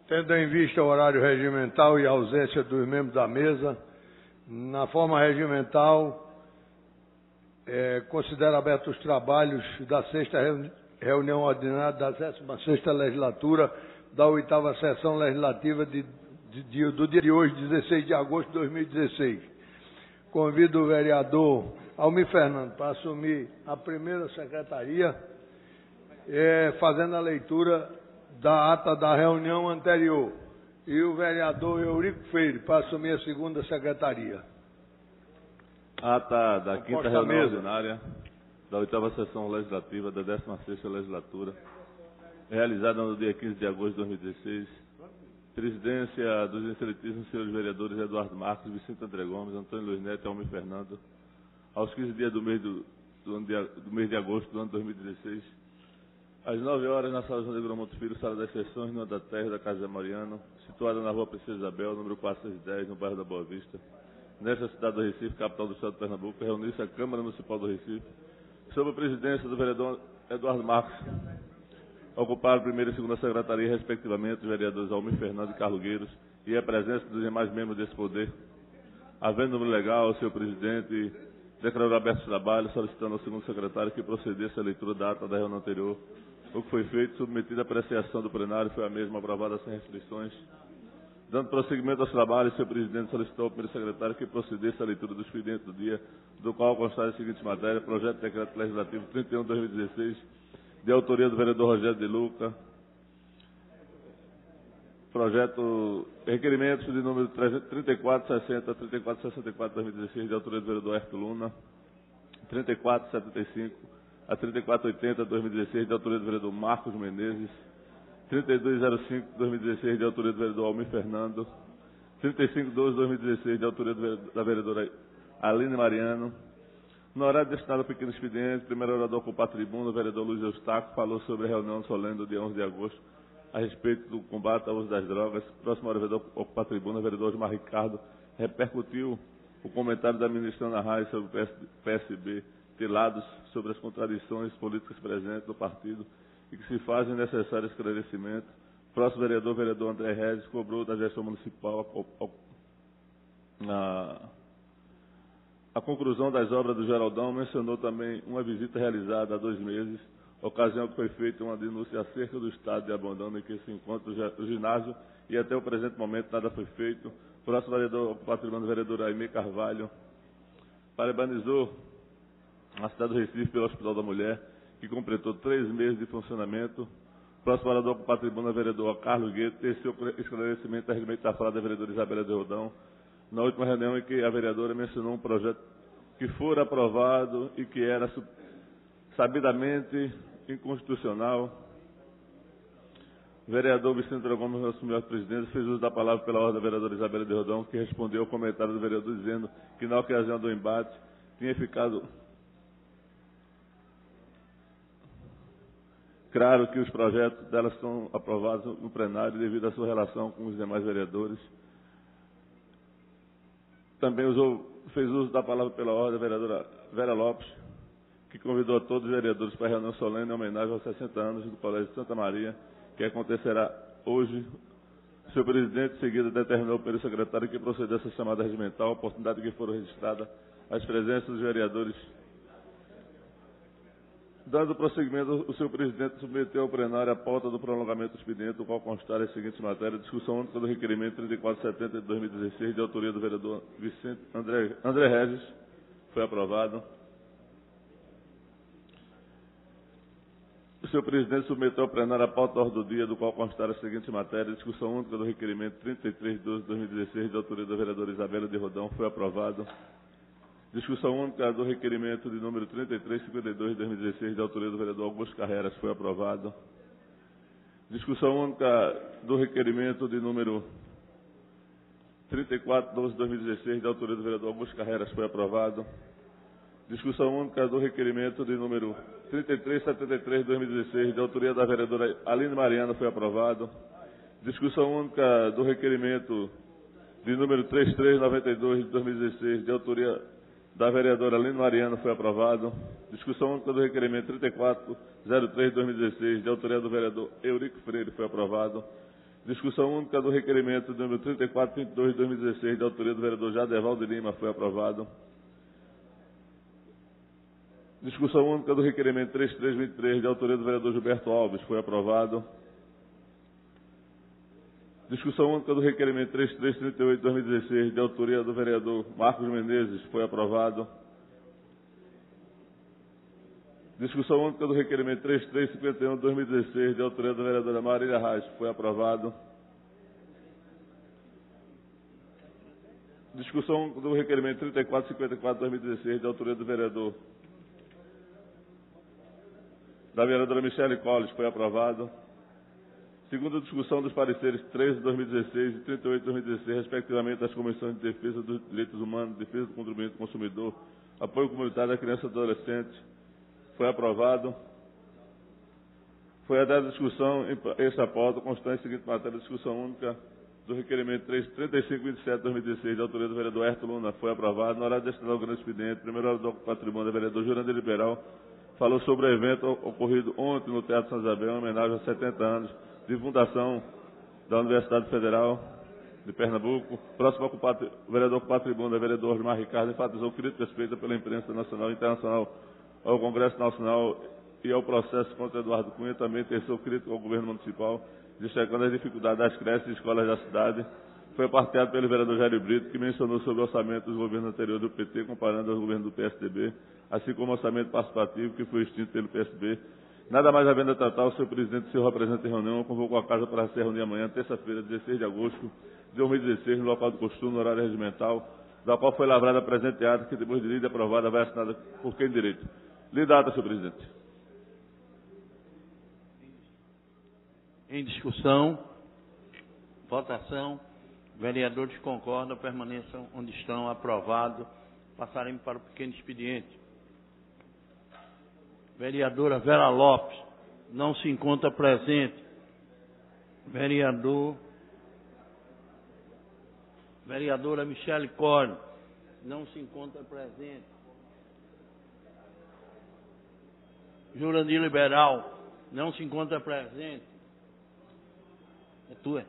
Tendo em vista o horário regimental e a ausência dos membros da mesa, na forma regimental, considero abertos os trabalhos da sexta reunião ordinária da 16ª legislatura da 8ª sessão legislativa do dia de hoje, 16 de agosto de 2016. Convido o vereador Almir Fernando para assumir a primeira secretaria, fazendo a leitura da ata da reunião anterior, e o vereador Eurico Freire para assumir a segunda secretaria. Ata da quinta reunião ordinária da 8ª sessão legislativa da 16ª legislatura, realizada no dia 15 de agosto de 2016, presidência dos excelentíssimos senhores vereadores Eduardo Marques, Vicente André Gomes, Antônio Luiz Neto e Almir Fernando, aos 15 dias do mês de agosto do ano 2016, às 9 horas, na sala João de Gromonte Filho, sala das sessões, no andar térreo da Casa de Mariano, situada na rua Princesa Isabel, número 410, no bairro da Boa Vista, nesta cidade do Recife, capital do estado de Pernambuco, reuniu-se a Câmara Municipal do Recife, sob a presidência do vereador Eduardo Marques, ocuparam a primeira e segunda secretaria, respectivamente, os vereadores Almir Fernando e Carlos Gueiros, e a presença dos demais membros desse poder. Havendo número legal, o senhor presidente declarou aberto o trabalho, solicitando ao segundo secretário que procedesse à leitura da ata da reunião anterior. O que foi feito, submetido à apreciação do plenário, foi a mesma aprovada sem restrições. Dando prosseguimento aos trabalhos, o senhor presidente solicitou ao primeiro secretário que procedesse à leitura do expediente do dia, do qual constar a seguinte matéria: projeto de decreto legislativo 31/2016, de autoria do vereador Rogério de Luca, projeto, requerimentos de número 3460, 3464 2016, de autoria do vereador Hércules Luna, 3475 a 3480 2016, de autoria do vereador Marcos Menezes, 3205 2016, de autoria do vereador Almir Fernando, 3512 2016, de autoria da vereadora Aline Mariano. No horário destinado ao pequeno expediente, o primeiro orador ocupar a tribuna, o vereador Luiz Eustáquio, falou sobre a reunião solene do dia 11 de agosto a respeito do combate ao uso das drogas. Próximo vereador ocupar a tribuna, o vereador Osmar Ricardo repercutiu o comentário da ministra Ana Raia sobre o PSB ter lados sobre as contradições políticas presentes no partido e que se fazem necessário esclarecimento. Próximo vereador André Regis, cobrou da gestão municipal a conclusão das obras do Geraldão. Mencionou também uma visita realizada há 2 meses, ocasião que foi feita uma denúncia acerca do estado de abandono em que se encontra o ginásio, e até o presente momento nada foi feito. Próximo vereador, o patrimônio do vereador Aimee Carvalho, parabenizou a cidade do Recife pelo Hospital da Mulher, que completou 3 meses de funcionamento. Próximo vereador, o patrimônio do vereador Carlos Guedes, teceu esclarecimento a respeito da fala da vereadora Isabela de Rodão, na última reunião em que a vereadora mencionou um projeto que fora aprovado e que era sabidamente inconstitucional. O vereador Vicente André Gomes assumiu a presidência, fez uso da palavra pela ordem da vereadora Isabela de Rodão, que respondeu ao comentário do vereador dizendo que na ocasião do embate tinha ficado claro que os projetos delas são aprovados no plenário devido à sua relação com os demais vereadores. Também fez uso da palavra pela ordem a vereadora Vera Lopes, que convidou a todos os vereadores para a reunião solene em homenagem aos 60 anos do Colégio Santa Maria, que acontecerá hoje. O senhor presidente, em seguida, determinou pelo secretário que procedesse a chamada regimental, oportunidade que foram registradas as presenças dos vereadores. Dando prosseguimento, o senhor presidente submeteu ao plenário a pauta do prolongamento do expediente, o qual constar as seguintes matérias: discussão única do requerimento 3470 de 2016, de autoria do vereador Vicente André Regis, foi aprovado. O senhor presidente submeteu ao plenário a pauta da ordem do dia, do qual constar as seguintes matérias: discussão única do requerimento 3312 de 2016, de autoria da vereadora Isabela de Rodão, foi aprovado. Discussão única do requerimento de número 3352 de 2016, de autoria do vereador Augusto Carreras, foi aprovado. Discussão única do requerimento de número 3412 de 2016, de autoria do vereador Augusto Carreras, foi aprovado. Discussão única do requerimento de número 3373 de 2016, de autoria da vereadora Aline Mariano, foi aprovado. Discussão única do requerimento de número 3392 de 2016, de autoria da vereadora Aline Mariano, foi aprovado. Discussão única do requerimento 3403 de 2016, de autoria do vereador Eurico Freire, foi aprovado. Discussão única do requerimento número 3432 de 2016, de autoria do vereador Jaderval de Lima, foi aprovado. Discussão única do requerimento 3323, de autoria do vereador Gilberto Alves, foi aprovado. Discussão única do requerimento 3338 de 2016, de autoria do vereador Marcos Menezes, foi aprovado. Discussão única do requerimento 3351 de 2016, de autoria da vereadora Marília Reis, foi aprovado. Discussão do requerimento 3454 de 2016, de autoria do vereador da vereadora Michele Colles, foi aprovado. Segunda discussão dos pareceres 13 de 2016 e 38 de 2016, respectivamente das comissões de defesa dos direitos humanos, defesa do contribuinte do consumidor, apoio comunitário da criança e do adolescente, foi aprovado. Foi dada discussão em esta pauta, constante seguinte matéria, discussão única do requerimento 3527 de 2016, de autoria do vereador Herto Luna, foi aprovado. Na hora de destinar ao grande expediente, primeiro orador do patrimônio, vereador Jurandir Liberal, falou sobre o evento ocorrido ontem no Teatro São Isabel, em homenagem aos 70 anos de fundação da Universidade Federal de Pernambuco. Próximo o vereador com patrimônio, vereador Osmar Ricardo, enfatizou crítica feita pela imprensa nacional e internacional ao Congresso Nacional e ao processo contra Eduardo Cunha. Também teceu crítica ao governo municipal, destacando as dificuldades das creches e escolas da cidade. Foi partilhado pelo vereador Jair Brito, que mencionou sobre o orçamento dos governos anteriores do PT, comparando aos governos do PSDB, assim como o orçamento participativo, que foi extinto pelo PSB. Nada mais havendo a tratar, o senhor presidente e seu representante em reunião convocou a casa para se reunir amanhã, terça-feira, 16 de agosto de 2016, no local do costume, no horário regimental, da qual foi lavrada a presente ata, que depois de lida e aprovada, vai assinada por quem direito. Lhe data, senhor presidente. Em discussão, votação, vereadores concordam, permaneçam onde estão, aprovado. Passaremos para o pequeno expediente. Vereadora Vera Lopes, não se encontra presente. Vereadora Michele Colles, não se encontra presente. Jurandir Liberal, não se encontra presente. É tua.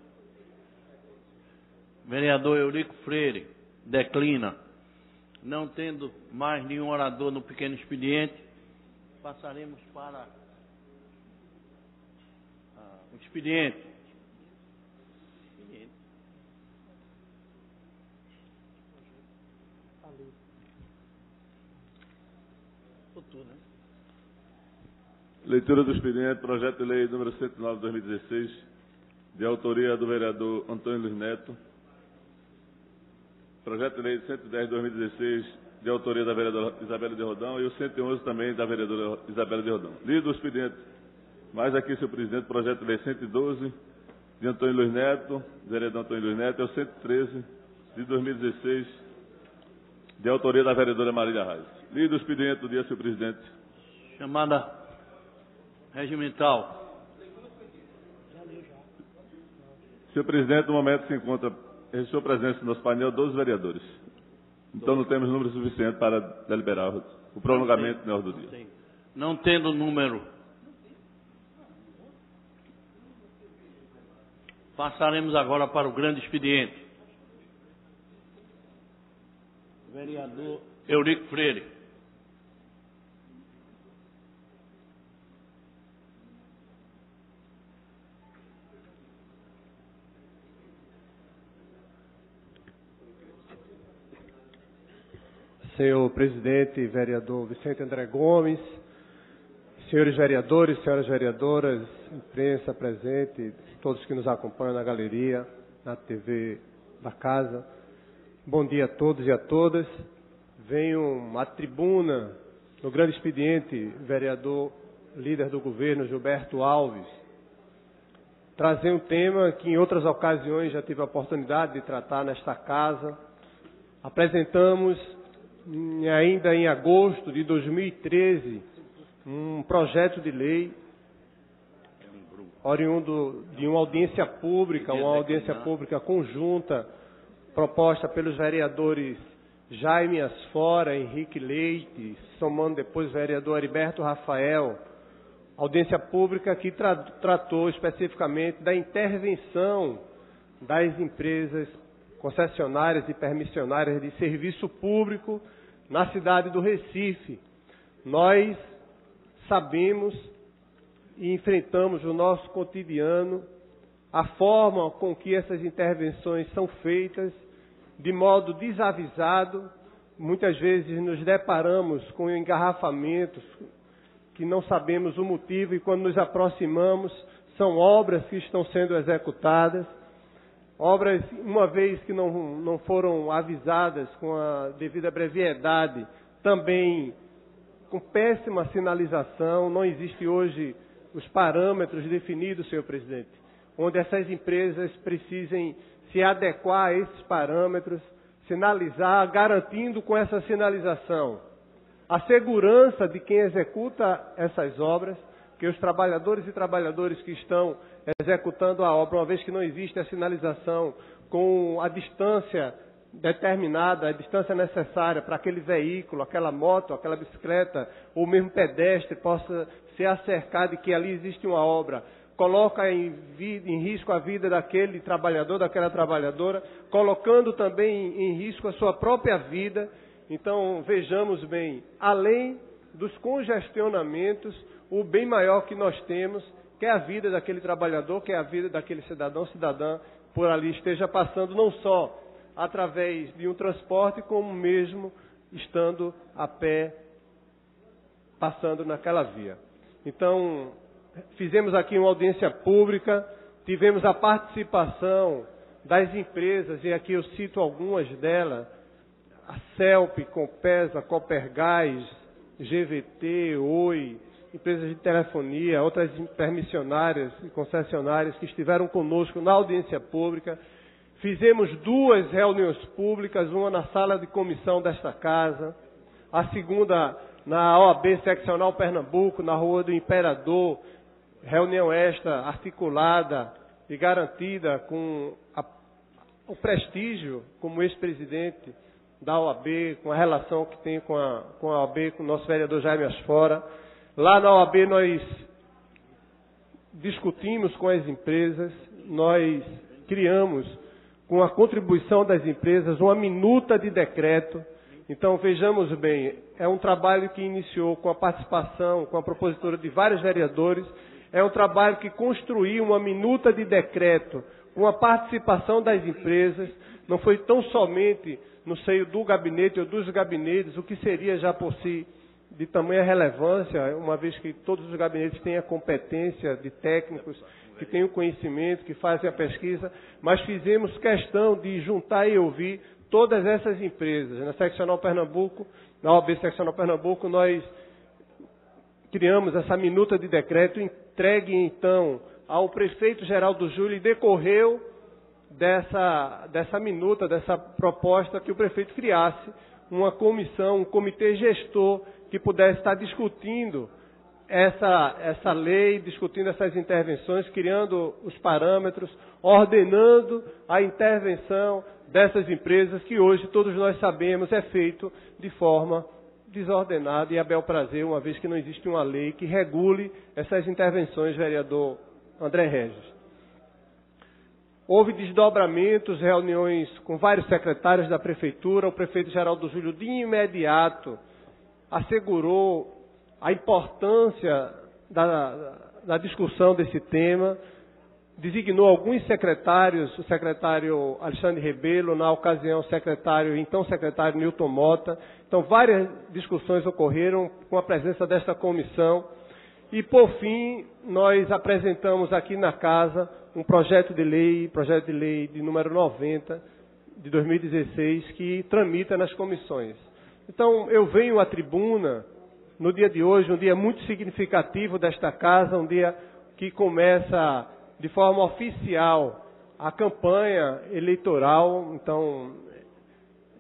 Vereador Eurico Freire, declina. Não tendo mais nenhum orador no pequeno expediente, passaremos para o expediente. Leitura do expediente, projeto de lei número 109 de 2016, de autoria do vereador Antônio Luiz Neto. Projeto de lei 110 de 2016, de autoria da vereadora Isabela de Rodão, e o 111 também da vereadora Isabela de Rodão. Lido o expediente. Mais aqui, senhor presidente, projeto de lei 112 de Antônio Luiz Neto, vereador Antônio Luiz Neto, é o 113 de 2016, de autoria da vereadora Marília Reis. Lido o expediente do dia, senhor presidente. Chamada regimental. Senhor presidente, no momento se encontra em sua presença no nosso painel 12 vereadores. Então não temos número suficiente para deliberar o prolongamento na ordem do dia. Não tendo número, passaremos agora para o grande expediente. Vereador Eurico Freire. Senhor presidente, vereador Vicente André Gomes, senhores vereadores, senhoras vereadoras, imprensa presente, todos que nos acompanham na galeria, na TV da casa, bom dia a todos e a todas. Venho à tribuna, no grande expediente, vereador líder do governo, Gilberto Alves, trazer um tema que em outras ocasiões já tive a oportunidade de tratar nesta casa. Apresentamos ainda em agosto de 2013, um projeto de lei oriundo de uma audiência pública conjunta, proposta pelos vereadores Jaime Asfora, Henrique Leite, somando depois o vereador Heriberto Rafael, audiência pública que tratou especificamente da intervenção das empresas concessionárias e permissionárias de serviço público na cidade do Recife. Nós sabemos e enfrentamos no nosso cotidiano a forma com que essas intervenções são feitas de modo desavisado. Muitas vezes nos deparamos com engarrafamentos que não sabemos o motivo e quando nos aproximamos são obras que estão sendo executadas. Obras, uma vez que não foram avisadas com a devida brevidade, também com péssima sinalização. Não existe hoje os parâmetros definidos, senhor presidente, onde essas empresas precisem se adequar a esses parâmetros, sinalizar, garantindo com essa sinalização a segurança de quem executa essas obras, que os trabalhadores e trabalhadoras que estão executando a obra, uma vez que não existe a sinalização com a distância determinada, a distância necessária para aquele veículo, aquela moto, aquela bicicleta, ou mesmo pedestre possa ser acercado de que ali existe uma obra, coloca em risco a vida daquele trabalhador, daquela trabalhadora, colocando também em risco a sua própria vida. Então, vejamos bem, além dos congestionamentos, o bem maior que nós temos, que é a vida daquele trabalhador, que é a vida daquele cidadão, cidadã, por ali esteja passando, não só através de um transporte, como mesmo estando a pé, passando naquela via. Então, fizemos aqui uma audiência pública, tivemos a participação das empresas, e aqui eu cito algumas delas, a CELP, Compesa, Copergás, GVT, Oi, empresas de telefonia, outras permissionárias e concessionárias que estiveram conosco na audiência pública. Fizemos 2 reuniões públicas, uma na sala de comissão desta casa, a segunda na OAB Seccional Pernambuco, na Rua do Imperador, reunião esta articulada e garantida com o prestígio como ex-presidente da OAB, com a relação que tem com a OAB, com o nosso vereador Jaime Asfora. Lá na OAB nós discutimos com as empresas, nós criamos, com a contribuição das empresas, uma minuta de decreto. Então, vejamos bem, é um trabalho que iniciou com a participação, com a propositura de vários vereadores, é um trabalho que construiu uma minuta de decreto com a participação das empresas, não foi tão somente no seio do gabinete ou dos gabinetes, o que seria já por si de tamanha relevância, uma vez que todos os gabinetes têm a competência de técnicos, que têm o conhecimento, que fazem a pesquisa, mas fizemos questão de juntar e ouvir todas essas empresas. Na Seccional Pernambuco, na OAB Seccional Pernambuco, nós criamos essa minuta de decreto, entregue então ao prefeito Geraldo Júlio, e decorreu dessa minuta, dessa proposta, que o prefeito criasse uma comissão, um comitê gestor que pudesse estar discutindo essa lei, discutindo essas intervenções, criando os parâmetros, ordenando a intervenção dessas empresas que hoje todos nós sabemos é feito de forma desordenada e a bel prazer, uma vez que não existe uma lei que regule essas intervenções, vereador André Regis. Houve desdobramentos, reuniões com vários secretários da prefeitura. O prefeito Geraldo Júlio, de imediato, assegurou a importância da discussão desse tema, designou alguns secretários, o secretário Alexandre Rebelo, na ocasião então secretário Nilton Mota. Então, várias discussões ocorreram com a presença desta comissão. E, por fim, nós apresentamos aqui na casa um projeto de lei de número 90, de 2016, que tramita nas comissões. Então, eu venho à tribuna no dia de hoje, um dia muito significativo desta casa, um dia que começa de forma oficial a campanha eleitoral. Então,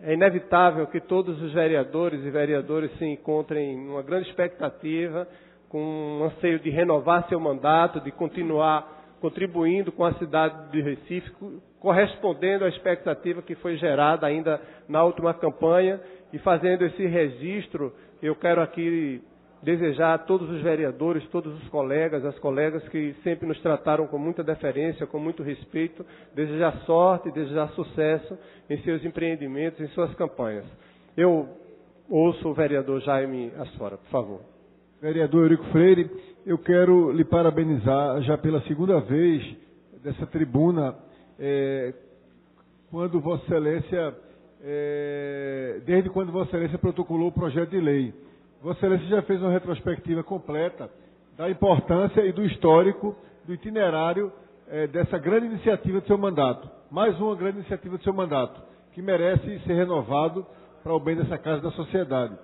é inevitável que todos os vereadores e vereadoras se encontrem numa grande expectativa, com um anseio de renovar seu mandato, de continuar contribuindo com a cidade de Recife, correspondendo à expectativa que foi gerada ainda na última campanha. E fazendo esse registro, eu quero aqui desejar a todos os vereadores, todos os colegas, as colegas que sempre nos trataram com muita deferência, com muito respeito, desejar sorte, desejar sucesso em seus empreendimentos, em suas campanhas. Eu ouço o vereador Jaime Asfora, por favor. Vereador Eurico Freire, eu quero lhe parabenizar já pela segunda vez dessa tribuna, quando Vossa Excelência, desde quando Vossa Excelência protocolou o projeto de lei. Vossa Excelência já fez uma retrospectiva completa da importância e do histórico, do itinerário dessa grande iniciativa do seu mandato. Mais uma grande iniciativa do seu mandato, que merece ser renovado para o bem dessa casa e da sociedade.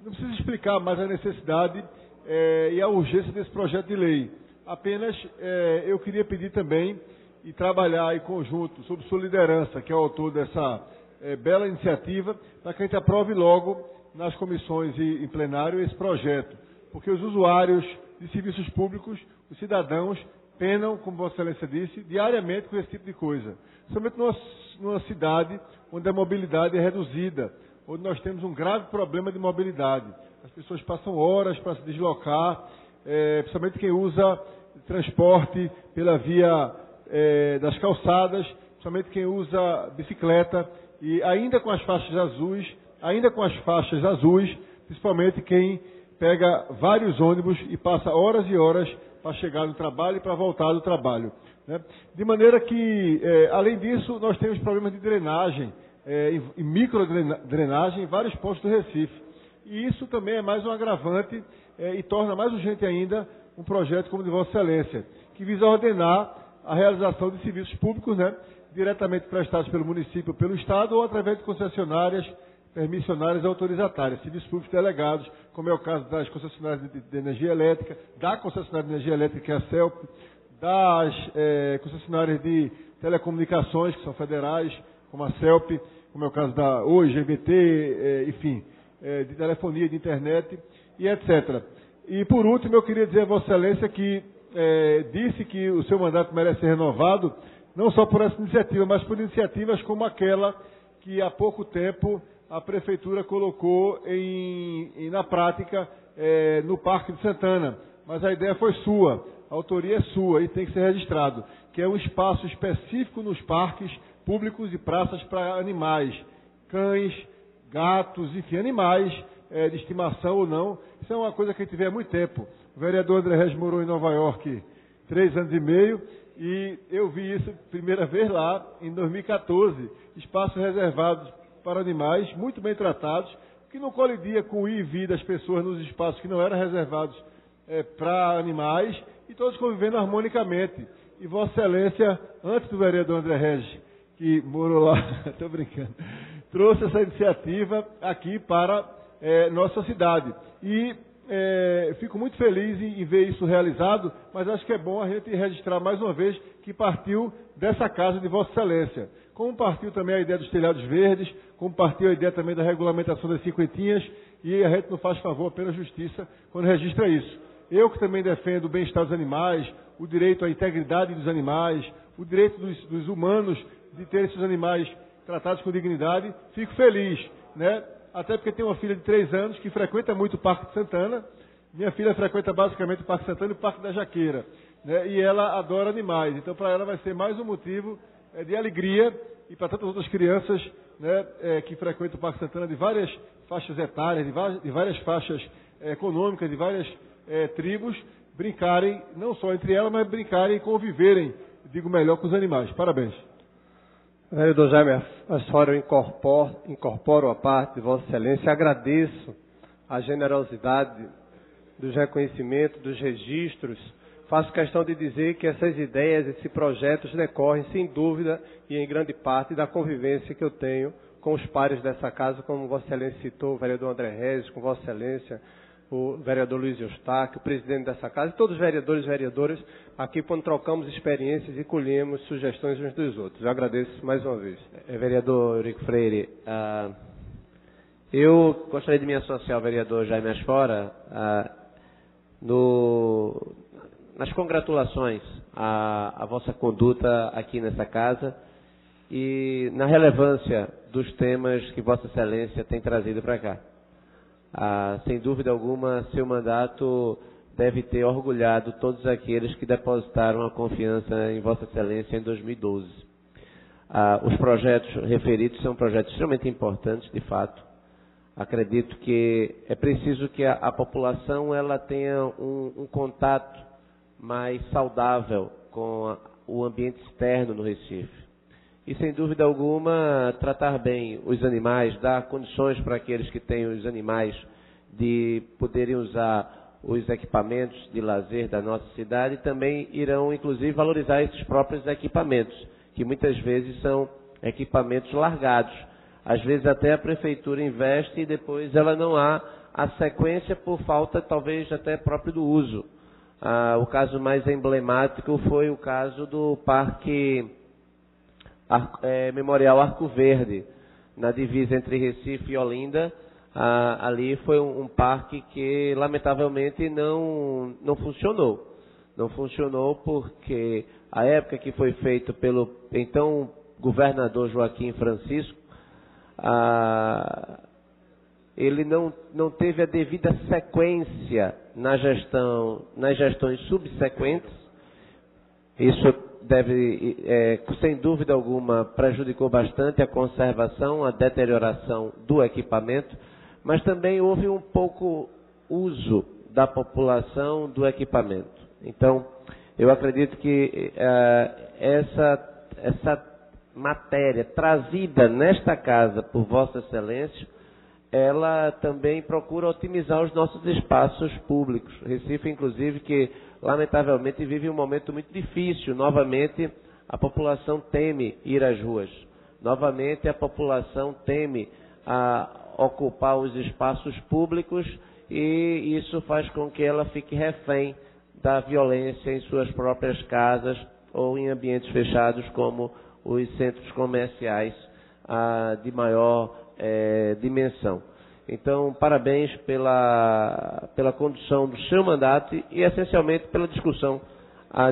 Não preciso explicar mais a necessidade e a urgência desse projeto de lei. Apenas eu queria pedir também e trabalhar em conjunto, sob sua liderança, que é o autor dessa bela iniciativa, para que a gente aprove logo nas comissões e em plenário esse projeto. Porque os usuários de serviços públicos, os cidadãos, penam, como Vossa Excelência disse, diariamente com esse tipo de coisa. Somente numa cidade onde a mobilidade é reduzida, onde nós temos um grave problema de mobilidade. As pessoas passam horas para se deslocar, principalmente quem usa transporte pela via das calçadas, principalmente quem usa bicicleta, e ainda com as faixas azuis, principalmente quem pega vários ônibus e passa horas e horas para chegar no trabalho e para voltar do trabalho, né? De maneira que, além disso, nós temos problemas de drenagem, e microdrenagem em vários pontos do Recife. E isso também é mais um agravante e torna mais urgente ainda um projeto como o de Vossa Excelência, que visa ordenar a realização de serviços públicos, né, diretamente prestados pelo município ou pelo Estado, ou através de concessionárias, permissionárias e autorizatárias, serviços públicos delegados, como é o caso das concessionárias de energia elétrica, da concessionária de energia elétrica, que é a CELP, das concessionárias de telecomunicações, que são federais, como a CELP, como é o caso da Oi, GVT, enfim, de telefonia, de internet e etc. E, por último, eu queria dizer a Vossa Excelência que disse que o seu mandato merece ser renovado, não só por essa iniciativa, mas por iniciativas como aquela que há pouco tempo a Prefeitura colocou na prática no Parque de Santana. Mas a ideia foi sua, a autoria é sua e tem que ser registrado, que é um espaço específico nos parques públicos e praças para animais, cães, gatos, enfim, animais de estimação ou não. Isso é uma coisa que a gente vê há muito tempo. O vereador André Regis morou em Nova York 3 anos e meio e eu vi isso primeira vez lá em 2014, espaços reservados para animais, muito bem tratados, que não colidia com o ir e vir das pessoas nos espaços que não eram reservados para animais, e todos convivendo harmonicamente. E Vossa Excelência, antes do vereador André Regis, que morou lá, estou brincando, trouxe essa iniciativa aqui para nossa cidade. E fico muito feliz em ver isso realizado, mas acho que é bom a gente registrar mais uma vez que partiu dessa casa de Vossa Excelência. Como partiu também a ideia dos telhados verdes, como partiu a ideia também da regulamentação das cinquentinhas, e a gente não faz favor, apenas justiça, quando registra isso. Eu que também defendo o bem-estar dos animais, o direito à integridade dos animais, o direito dos humanos de ter esses animais tratados com dignidade, fico feliz, né? Até porque tenho uma filha de 3 anos que frequenta muito o Parque de Santana. Minha filha frequenta basicamente o Parque de Santana e o Parque da Jaqueira, né? E ela adora animais. Então, para ela vai ser mais um motivo de alegria, e para tantas outras crianças, né, que frequentam o Parque de Santana de várias faixas etárias, de várias faixas econômicas, de várias tribos, brincarem, não só entre elas, mas brincarem e conviverem, digo melhor, com os animais. Parabéns. Vereador Jaime Asfora, eu incorporo a parte de Vossa Excelência, agradeço a generosidade dos reconhecimentos, dos registros. Faço questão de dizer que essas ideias, esses projetos decorrem, sem dúvida, e em grande parte, da convivência que eu tenho com os pares dessa casa, como Vossa Excelência citou, o vereador André Regis, com Vossa Excelência, o vereador Luiz Eustáquio, o presidente dessa casa, e todos os vereadores e vereadoras, aqui quando trocamos experiências e colhemos sugestões uns dos outros. Eu agradeço mais uma vez. Vereador Eurico Freire, eu gostaria de me associar ao vereador Jaime Asfora nas congratulações à vossa conduta aqui nessa casa e na relevância dos temas que Vossa Excelência tem trazido para cá. Sem dúvida alguma, seu mandato deve ter orgulhado todos aqueles que depositaram a confiança em Vossa Excelência em 2012. Os projetos referidos são projetos extremamente importantes, de fato. Acredito que é preciso que a população ela tenha um contato mais saudável com o ambiente externo no Recife. E, sem dúvida alguma, tratar bem os animais, dar condições para aqueles que têm os animais de poderem usar os equipamentos de lazer da nossa cidade, também irão, inclusive, valorizar esses próprios equipamentos, que muitas vezes são equipamentos largados. Às vezes até a prefeitura investe e depois ela não há a sequência por falta, talvez, até próprio do uso. O caso mais emblemático foi o caso do Parque Memorial Arco Verde, na divisa entre Recife e Olinda. Ali foi um parque que, lamentavelmente, não funcionou. Não funcionou porque a época que foi feito pelo então governador Joaquim Francisco, ele não teve a devida sequência nas gestões subsequentes. Isso sem dúvida alguma, prejudicou bastante a conservação, a deterioração do equipamento, mas também houve um pouco uso da população do equipamento. Então, eu acredito que essa matéria trazida nesta casa por Vossa Excelência, ela também procura otimizar os nossos espaços públicos. Recife, inclusive, que lamentavelmente vive um momento muito difícil. Novamente, a população teme ir às ruas. Novamente, a população teme ocupar os espaços públicos e isso faz com que ela fique refém da violência em suas próprias casas ou em ambientes fechados como os centros comerciais de maior dimensão. Então, parabéns pela condução do seu mandato e, essencialmente, pela discussão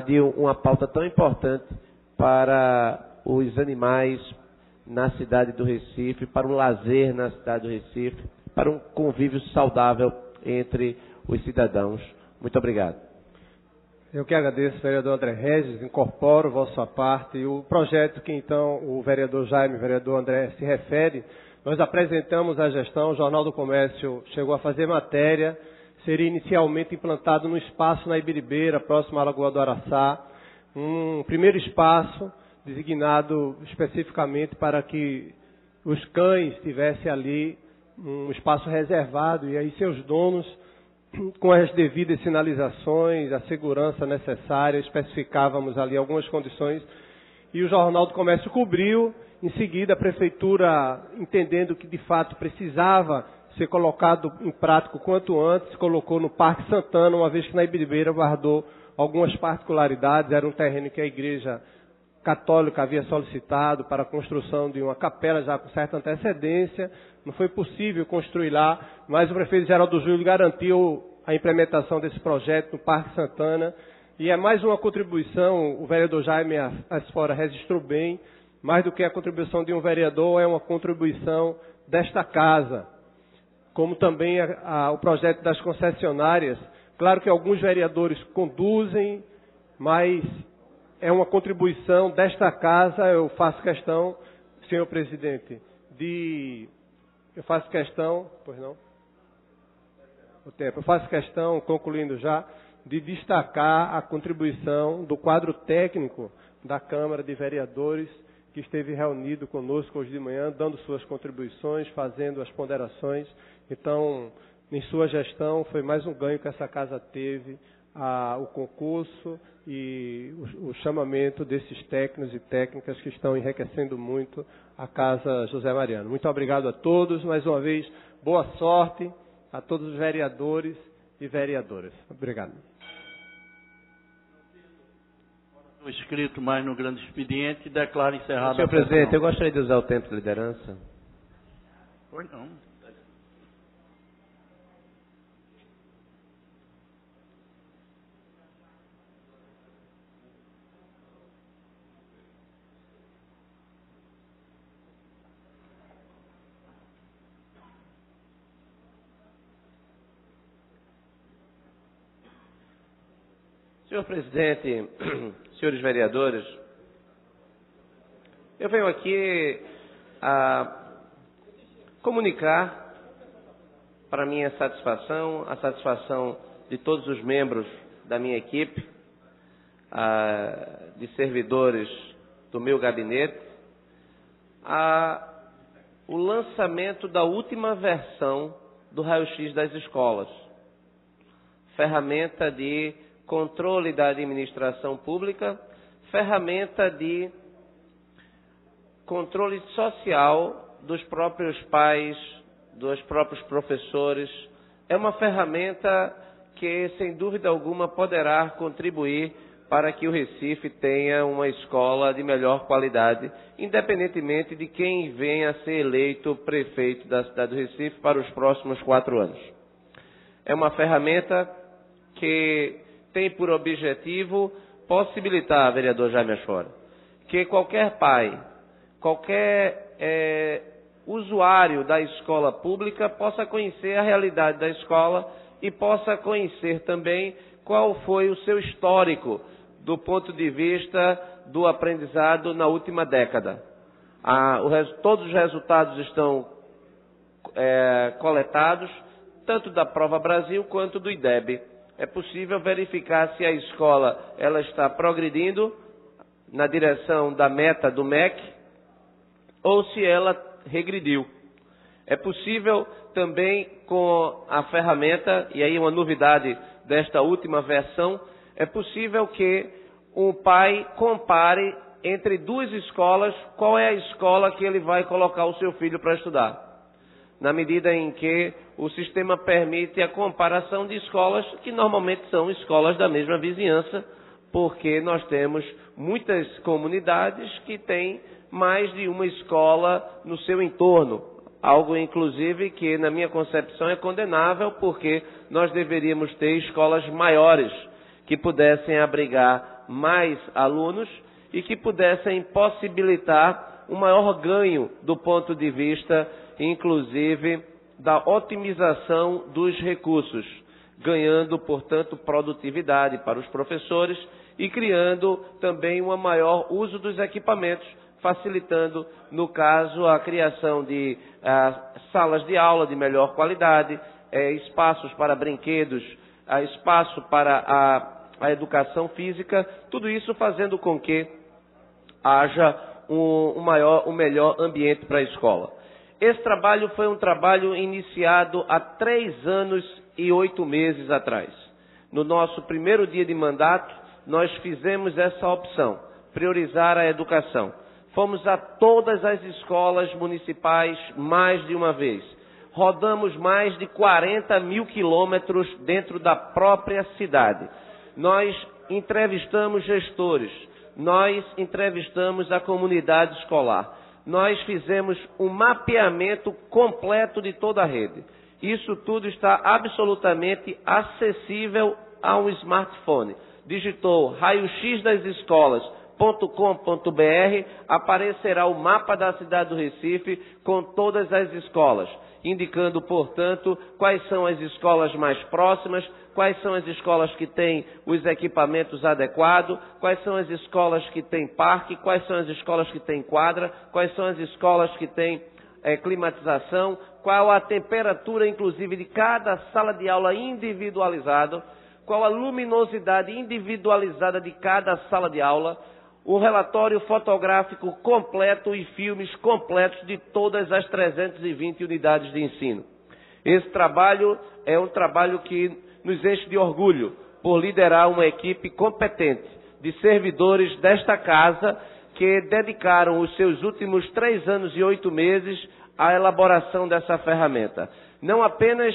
de uma pauta tão importante para os animais na cidade do Recife, para o lazer na cidade do Recife, para um convívio saudável entre os cidadãos. Muito obrigado. Eu que agradeço, vereador André Regis, incorporo vossa parte. E o projeto que, então, o vereador Jaime e o vereador André se refere, nós apresentamos à gestão, o Jornal do Comércio chegou a fazer matéria, seria inicialmente implantado no espaço na Ibiribeira, próximo à Lagoa do Araçá, um primeiro espaço designado especificamente para que os cães tivessem ali um espaço reservado e aí seus donos, com as devidas sinalizações, a segurança necessária, especificávamos ali algumas condições e o Jornal do Comércio cobriu. Em seguida, a Prefeitura, entendendo que de fato precisava ser colocado em prática o quanto antes, colocou no Parque Santana, uma vez que na Ibiribeira guardou algumas particularidades. Era um terreno que a Igreja Católica havia solicitado para a construção de uma capela já com certa antecedência. Não foi possível construir lá, mas o prefeito Geraldo Júlio garantiu a implementação desse projeto no Parque Santana. E é mais uma contribuição, o vereador Jaime Asfora registrou bem, mais do que a contribuição de um vereador, é uma contribuição desta casa. Como também o projeto das concessionárias. Claro que alguns vereadores conduzem, mas é uma contribuição desta casa. Eu faço questão, senhor presidente, eu faço questão, pois não? O tempo. Eu faço questão, concluindo já, de destacar a contribuição do quadro técnico da Câmara de Vereadores, que esteve reunido conosco hoje de manhã, dando suas contribuições, fazendo as ponderações. Então, em sua gestão, foi mais um ganho que essa casa teve, o concurso e o chamamento desses técnicos e técnicas que estão enriquecendo muito a Casa José Mariano. Muito obrigado a todos, mais uma vez, boa sorte a todos os vereadores e vereadoras. Obrigado. Estou inscrito mais no grande expediente e declaro encerrado. Senhor presidente, eu gostaria de usar o tempo de liderança. Pois não. Senhor presidente, senhores vereadores, eu venho aqui a comunicar, para minha satisfação, a satisfação de todos os membros da minha equipe, de servidores do meu gabinete, o lançamento da última versão do raio-x das escolas, ferramenta de controle da administração pública, ferramenta de controle social dos próprios pais, dos próprios professores. É uma ferramenta que, sem dúvida alguma, poderá contribuir para que o Recife tenha uma escola de melhor qualidade, independentemente de quem venha a ser eleito prefeito da cidade do Recife para os próximos 4 anos. É uma ferramenta que tem por objetivo possibilitar, vereador Jaime Ashford, que qualquer pai, qualquer usuário da escola pública possa conhecer a realidade da escola e possa conhecer também qual foi o seu histórico do ponto de vista do aprendizado na última década. Todos os resultados estão coletados, tanto da Prova Brasil quanto do IDEB. É possível verificar se a escola ela está progredindo na direção da meta do MEC ou se ela regrediu. É possível também com a ferramenta, e aí uma novidade desta última versão, é possível que o pai compare entre 2 escolas qual é a escola que ele vai colocar o seu filho para estudar. Na medida em que o sistema permite a comparação de escolas que normalmente são escolas da mesma vizinhança, porque nós temos muitas comunidades que têm mais de uma escola no seu entorno. Algo, inclusive, que na minha concepção é condenável, porque nós deveríamos ter escolas maiores, que pudessem abrigar mais alunos e que pudessem possibilitar um maior ganho do ponto de vista, inclusive, da otimização dos recursos, ganhando, portanto, produtividade para os professores e criando também um maior uso dos equipamentos, facilitando, no caso, a criação de salas de aula de melhor qualidade, espaços para brinquedos, espaço para a educação física, tudo isso fazendo com que haja um melhor ambiente para a escola. Esse trabalho foi um trabalho iniciado há 3 anos e 8 meses atrás. No nosso primeiro dia de mandato, nós fizemos essa opção, priorizar a educação. Fomos a todas as escolas municipais mais de uma vez. Rodamos mais de 40 mil quilômetros dentro da própria cidade. Nós entrevistamos gestores, nós entrevistamos a comunidade escolar. Nós fizemos um mapeamento completo de toda a rede. Isso tudo está absolutamente acessível a um smartphone. Digitou raioxdasescolas.com.br, aparecerá o mapa da cidade do Recife com todas as escolas, indicando, portanto, quais são as escolas mais próximas, quais são as escolas que têm os equipamentos adequados, quais são as escolas que têm parque, quais são as escolas que têm quadra, quais são as escolas que têm climatização, qual a temperatura, inclusive, de cada sala de aula individualizada, qual a luminosidade individualizada de cada sala de aula, o relatório fotográfico completo e filmes completos de todas as 320 unidades de ensino. Esse trabalho é um trabalho que nos enche de orgulho por liderar uma equipe competente de servidores desta casa que dedicaram os seus últimos 3 anos e 8 meses à elaboração dessa ferramenta. Não apenas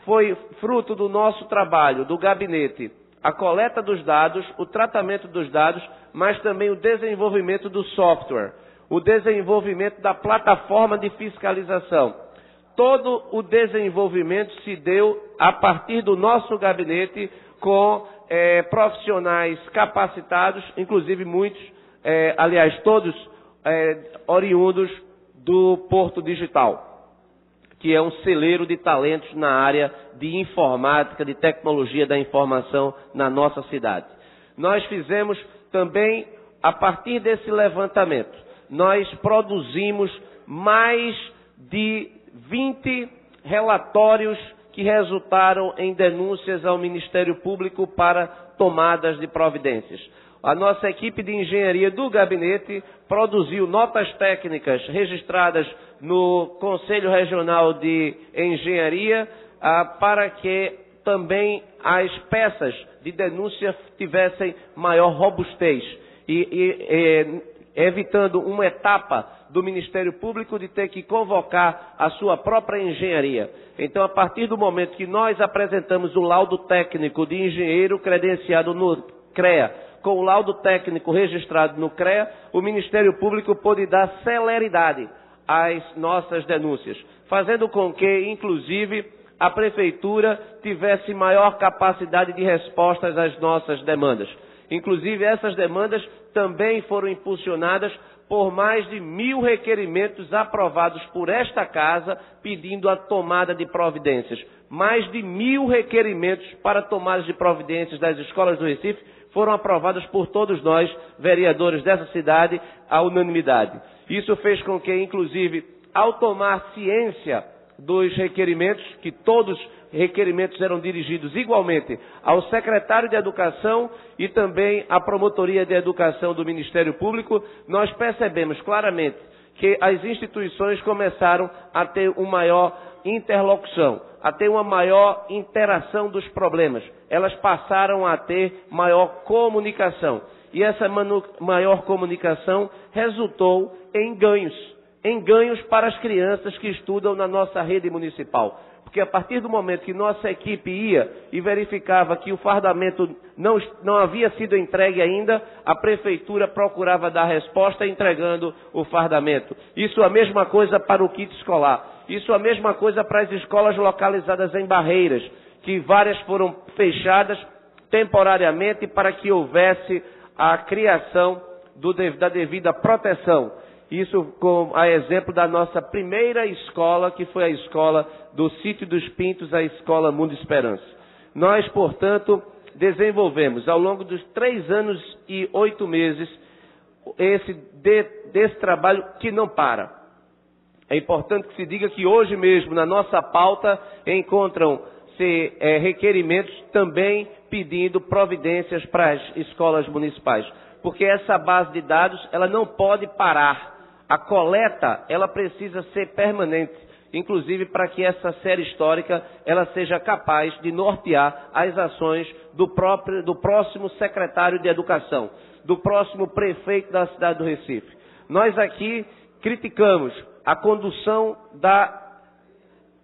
foi fruto do nosso trabalho, do gabinete, a coleta dos dados, o tratamento dos dados, mas também o desenvolvimento do software, o desenvolvimento da plataforma de fiscalização. Todo o desenvolvimento se deu a partir do nosso gabinete com profissionais capacitados, inclusive muitos, aliás, todos oriundos do Porto Digital, que é um celeiro de talentos na área de informática, de tecnologia da informação na nossa cidade. Nós fizemos também, a partir desse levantamento, nós produzimos mais de 20 relatórios que resultaram em denúncias ao Ministério Público para tomadas de providências. A nossa equipe de engenharia do gabinete produziu notas técnicas registradas no Conselho Regional de Engenharia para que também as peças de denúncia tivessem maior robustez evitando uma etapa do Ministério Público de ter que convocar a sua própria engenharia. Então, a partir do momento que nós apresentamos o laudo técnico de engenheiro credenciado no CREA, com o laudo técnico registrado no CREA, o Ministério Público pôde dar celeridade às nossas denúncias, fazendo com que, inclusive, a Prefeitura tivesse maior capacidade de respostas às nossas demandas. Inclusive, essas demandas também foram impulsionadas por mais de 1.000 requerimentos aprovados por esta Casa, pedindo a tomada de providências. Mais de 1.000 requerimentos para tomadas de providências das escolas do Recife foram aprovados por todos nós, vereadores dessa cidade, à unanimidade. Isso fez com que, inclusive, ao tomar ciência dos requerimentos, que todos requerimentos eram dirigidos igualmente ao secretário de Educação e também à Promotoria de Educação do Ministério Público, nós percebemos claramente que as instituições começaram a ter uma maior interlocução, a ter uma maior interação dos problemas. Elas passaram a ter maior comunicação. E essa maior comunicação resultou em ganhos para as crianças que estudam na nossa rede municipal. Porque a partir do momento que nossa equipe ia e verificava que o fardamento não havia sido entregue ainda, a Prefeitura procurava dar resposta entregando o fardamento. Isso a mesma coisa para o kit escolar. Isso a mesma coisa para as escolas localizadas em Barreiras, que várias foram fechadas temporariamente para que houvesse a criação da devida proteção. Isso com a exemplo da nossa primeira escola, que foi a escola do Sítio dos Pintos, a Escola Mundo Esperança. Nós, portanto, desenvolvemos ao longo dos 3 anos e 8 meses desse trabalho que não para. É importante que se diga que hoje mesmo, na nossa pauta, encontram-se requerimentos também pedindo providências para as escolas municipais. Porque essa base de dados, ela não pode parar. A coleta, ela precisa ser permanente, inclusive para que essa série histórica, ela seja capaz de nortear as ações do próximo secretário de Educação, do próximo prefeito da cidade do Recife. Nós aqui criticamos a condução da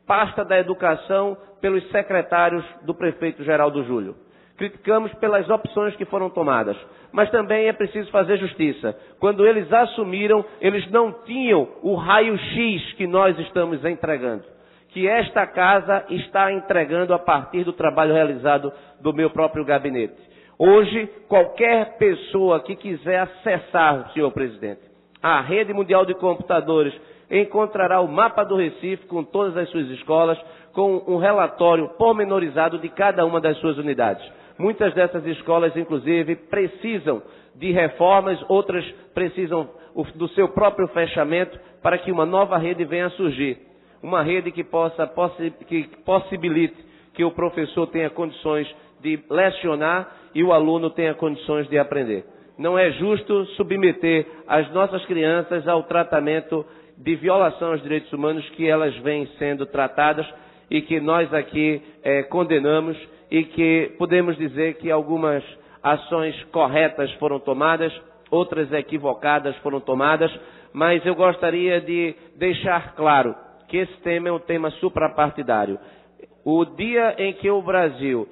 pasta da educação pelos secretários do prefeito Geraldo Júlio. Criticamos pelas opções que foram tomadas. Mas também é preciso fazer justiça. Quando eles assumiram, eles não tinham o raio-x que nós estamos entregando. Que esta casa está entregando a partir do trabalho realizado do meu próprio gabinete. Hoje, qualquer pessoa que quiser acessar, senhor presidente, a rede mundial de computadores, encontrará o mapa do Recife com todas as suas escolas, com um relatório pormenorizado de cada uma das suas unidades. Muitas dessas escolas, inclusive, precisam de reformas, outras precisam do seu próprio fechamento para que uma nova rede venha a surgir. Uma rede que possibilite que o professor tenha condições de lecionar e o aluno tenha condições de aprender. Não é justo submeter as nossas crianças ao tratamento de violação aos direitos humanos que elas vêm sendo tratadas e que nós aqui condenamos e que podemos dizer que algumas ações corretas foram tomadas, outras equivocadas foram tomadas, mas eu gostaria de deixar claro que esse tema é um tema suprapartidário. O dia em que o Brasil,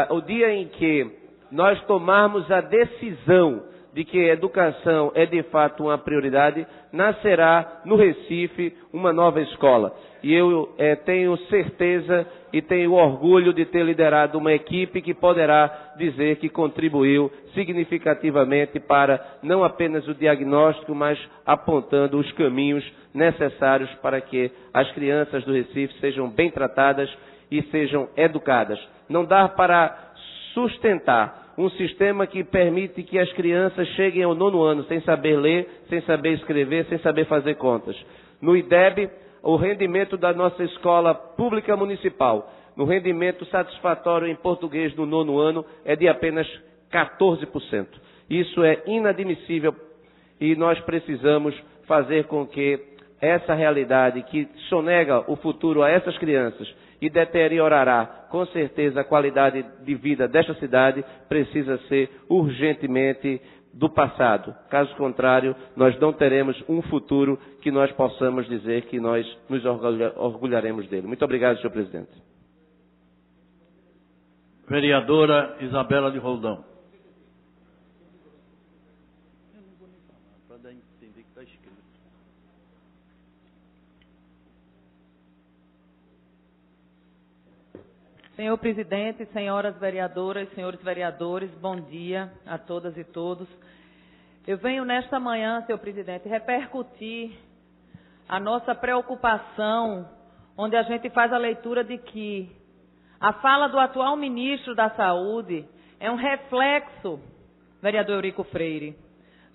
o dia em que nós tomarmos a decisão de que a educação é de fato uma prioridade, nascerá no Recife uma nova escola. E eu tenho certeza e tenho orgulho de ter liderado uma equipe que poderá dizer que contribuiu significativamente para não apenas o diagnóstico, mas apontando os caminhos necessários para que as crianças do Recife sejam bem tratadas e sejam educadas. Não dá para sustentar um sistema que permite que as crianças cheguem ao 9º ano sem saber ler, sem saber escrever, sem saber fazer contas. No IDEB, o rendimento da nossa escola pública municipal, no rendimento satisfatório em português no 9º ano, é de apenas 14%. Isso é inadmissível e nós precisamos fazer com que essa realidade que sonega o futuro a essas crianças e deteriorará com certeza a qualidade de vida desta cidade, precisa ser urgentemente do passado. Caso contrário, nós não teremos um futuro que nós possamos dizer que nós nos orgulharemos dele. Muito obrigado, senhor presidente. Vereadora Isabela de Roldão. Eu não vou nem falar, para dar a entender que está escrito. Senhor presidente, senhoras vereadoras, senhores vereadores, bom dia a todas e todos. Eu venho nesta manhã, senhor presidente, repercutir a nossa preocupação, onde a gente faz a leitura de que a fala do atual ministro da Saúde é um reflexo, vereador Eurico Freire,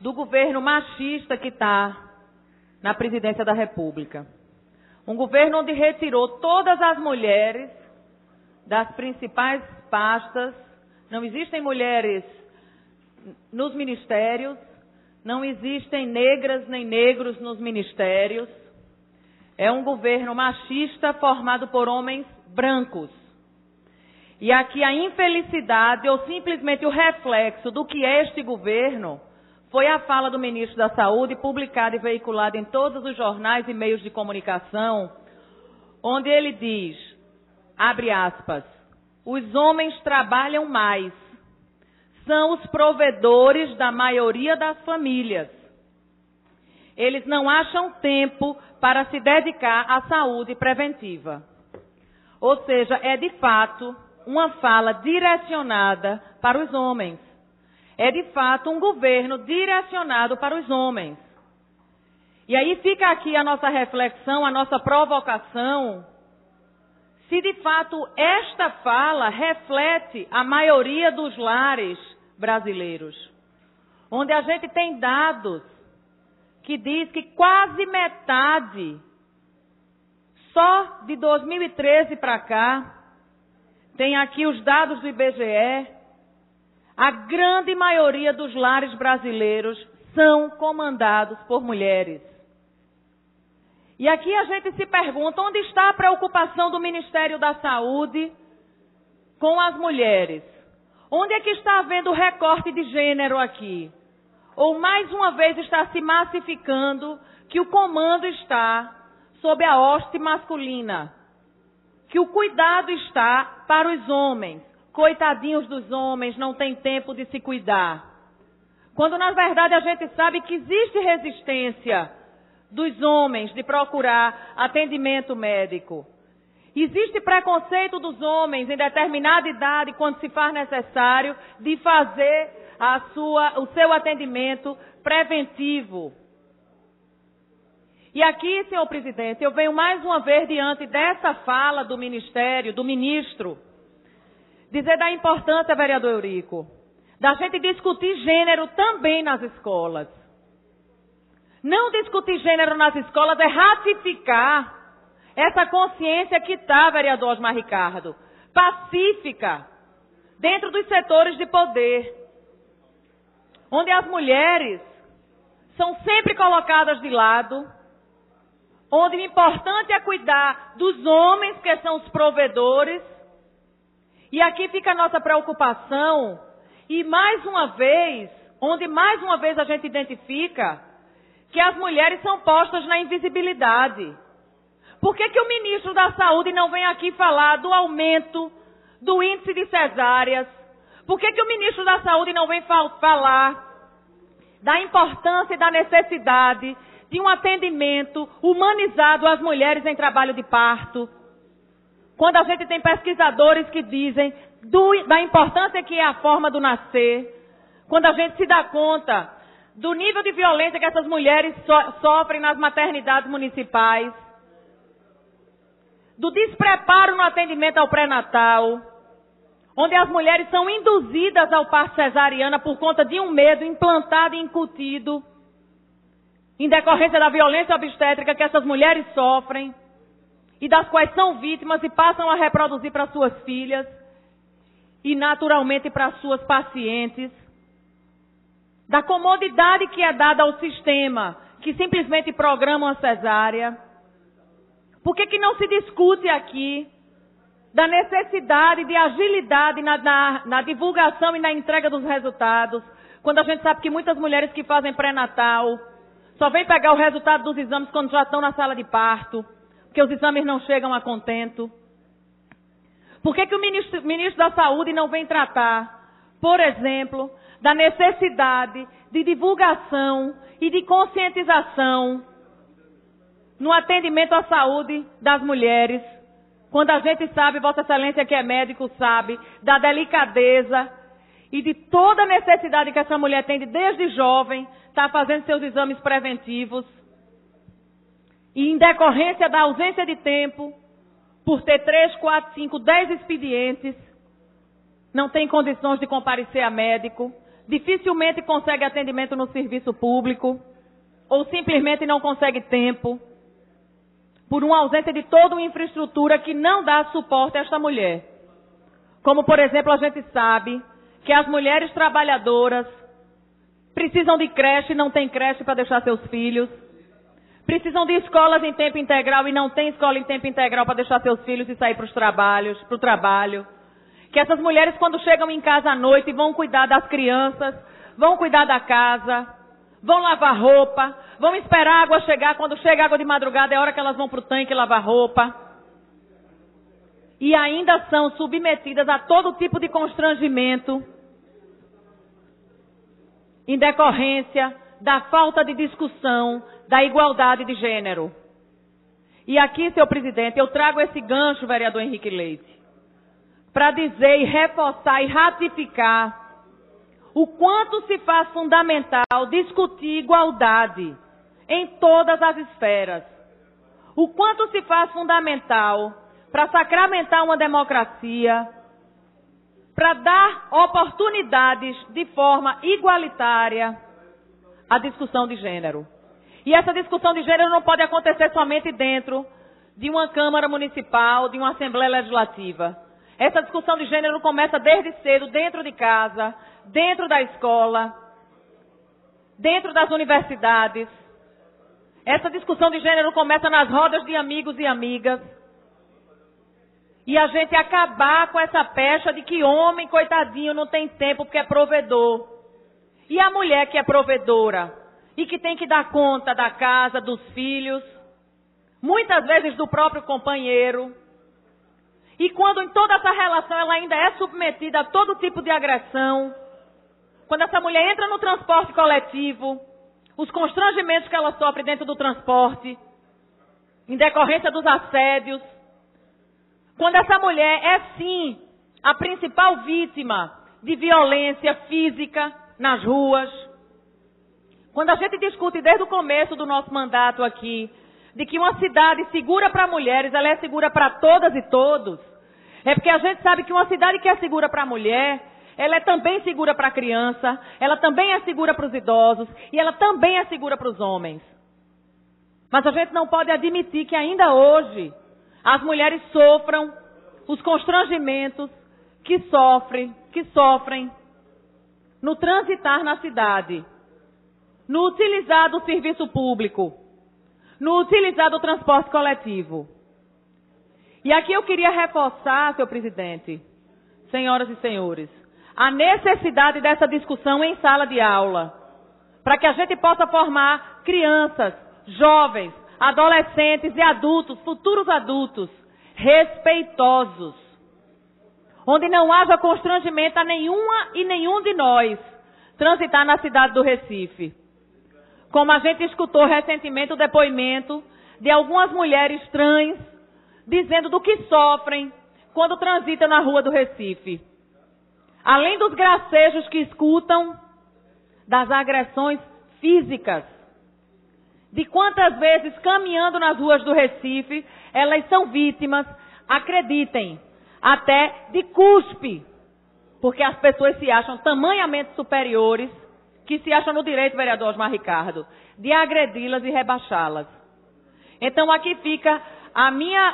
do governo machista que está na presidência da República. Um governo onde retirou todas as mulheres das principais pastas, não existem mulheres nos ministérios, não existem negras nem negros nos ministérios. É um governo machista formado por homens brancos. E aqui a infelicidade ou simplesmente o reflexo do que é este governo foi a fala do ministro da Saúde, publicada e veiculada em todos os jornais e meios de comunicação, onde ele diz, abre aspas, os homens trabalham mais, são os provedores da maioria das famílias. Eles não acham tempo para se dedicar à saúde preventiva. Ou seja, é de fato uma fala direcionada para os homens. É de fato um governo direcionado para os homens. E aí fica aqui a nossa reflexão, a nossa provocação, se de fato esta fala reflete a maioria dos lares brasileiros, onde a gente tem dados que diz que quase metade, só de 2013 para cá, tem aqui os dados do IBGE, a grande maioria dos lares brasileiros são comandados por mulheres. E aqui a gente se pergunta, onde está a preocupação do Ministério da Saúde com as mulheres? Onde é que está havendo recorte de gênero aqui? Ou mais uma vez está se massificando que o comando está sob a hoste masculina, que o cuidado está para os homens. Coitadinhos dos homens, não tem tempo de se cuidar. Quando na verdade a gente sabe que existe resistência dos homens de procurar atendimento médico. Existe preconceito dos homens em determinada idade, quando se faz necessário, de fazer o seu atendimento preventivo. E aqui, senhor presidente, eu venho mais uma vez diante dessa fala do Ministério, do ministro, dizer da importância, vereador Eurico, da gente discutir gênero também nas escolas. Não discutir gênero nas escolas é ratificar essa consciência que está, vereador Osmar Ricardo, pacífica, dentro dos setores de poder, onde as mulheres são sempre colocadas de lado, onde o importante é cuidar dos homens, que são os provedores. E aqui fica a nossa preocupação, e mais uma vez, onde mais uma vez a gente identifica que as mulheres são postas na invisibilidade. Por que o ministro da Saúde não vem aqui falar do aumento do índice de cesáreas? Por que o ministro da Saúde não vem falar da importância e da necessidade de um atendimento humanizado às mulheres em trabalho de parto? Quando a gente tem pesquisadores que dizem da importância que é a forma do nascer, quando a gente se dá conta do nível de violência que essas mulheres sofrem nas maternidades municipais, do despreparo no atendimento ao pré-natal, onde as mulheres são induzidas ao parto cesariana por conta de um medo implantado e incutido, em decorrência da violência obstétrica que essas mulheres sofrem, e das quais são vítimas e passam a reproduzir para suas filhas, e naturalmente para suas pacientes, da comodidade que é dada ao sistema, que simplesmente programa uma cesárea. Por que não se discute aqui da necessidade de agilidade na divulgação e na entrega dos resultados, quando a gente sabe que muitas mulheres que fazem pré-natal só vêm pegar o resultado dos exames quando já estão na sala de parto, porque os exames não chegam a contento? Por que o ministro da Saúde não vem tratar, por exemplo, da necessidade de divulgação e de conscientização no atendimento à saúde das mulheres, quando a gente sabe, Vossa Excelência que é médico sabe, da delicadeza e de toda a necessidade que essa mulher tem de, desde jovem, estar fazendo seus exames preventivos, e em decorrência da ausência de tempo, por ter 3, 4, 5, 10 expedientes, não tem condições de comparecer a médico, dificilmente consegue atendimento no serviço público, ou simplesmente não consegue tempo, por uma ausência de toda uma infraestrutura que não dá suporte a esta mulher. Como, por exemplo, a gente sabe que as mulheres trabalhadoras precisam de creche e não tem creche para deixar seus filhos, precisam de escolas em tempo integral e não tem escola em tempo integral para deixar seus filhos e sair para o trabalho. Que essas mulheres, quando chegam em casa à noite, vão cuidar das crianças, vão cuidar da casa, vão lavar roupa, vão esperar a água chegar. Quando chega a água de madrugada, é a hora que elas vão para o tanque lavar roupa. E ainda são submetidas a todo tipo de constrangimento em decorrência da falta de discussão da igualdade de gênero. E aqui, senhor presidente, eu trago esse gancho, vereador Henrique Leite, para dizer e reforçar e ratificar o quanto se faz fundamental discutir igualdade em todas as esferas. O quanto se faz fundamental para sacramentar uma democracia, para dar oportunidades de forma igualitária à discussão de gênero. E essa discussão de gênero não pode acontecer somente dentro de uma Câmara Municipal, de uma Assembleia Legislativa. Essa discussão de gênero começa desde cedo, dentro de casa, dentro da escola, dentro das universidades. Essa discussão de gênero começa nas rodas de amigos e amigas. E a gente acabar com essa pecha de que homem, coitadinho, não tem tempo porque é provedor. E a mulher que é provedora e que tem que dar conta da casa, dos filhos, muitas vezes do próprio companheiro. E quando em toda essa relação ela ainda é submetida a todo tipo de agressão, quando essa mulher entra no transporte coletivo, os constrangimentos que ela sofre dentro do transporte, em decorrência dos assédios, quando essa mulher é sim a principal vítima de violência física nas ruas, quando a gente discute desde o começo do nosso mandato aqui, de que uma cidade segura para mulheres, ela é segura para todas e todos, é porque a gente sabe que uma cidade que é segura para a mulher, ela é também segura para a criança, ela também é segura para os idosos e ela também é segura para os homens. Mas a gente não pode admitir que ainda hoje as mulheres sofram os constrangimentos que sofrem no transitar na cidade, no utilizar do serviço público, no utilizar do transporte coletivo. E aqui eu queria reforçar, senhor presidente, senhoras e senhores, a necessidade dessa discussão em sala de aula, para que a gente possa formar crianças, jovens, adolescentes e adultos, futuros adultos, respeitosos, onde não haja constrangimento a nenhuma e nenhum de nós transitar na cidade do Recife. Como a gente escutou recentemente o depoimento de algumas mulheres trans dizendo do que sofrem quando transitam na rua do Recife. Além dos gracejos que escutam, das agressões físicas. De quantas vezes, caminhando nas ruas do Recife, elas são vítimas, acreditem, até de cuspe porque as pessoas se acham tamanhamente superiores, que se acham no direito, vereador Osmar Ricardo, de agredi-las e rebaixá-las. Então aqui fica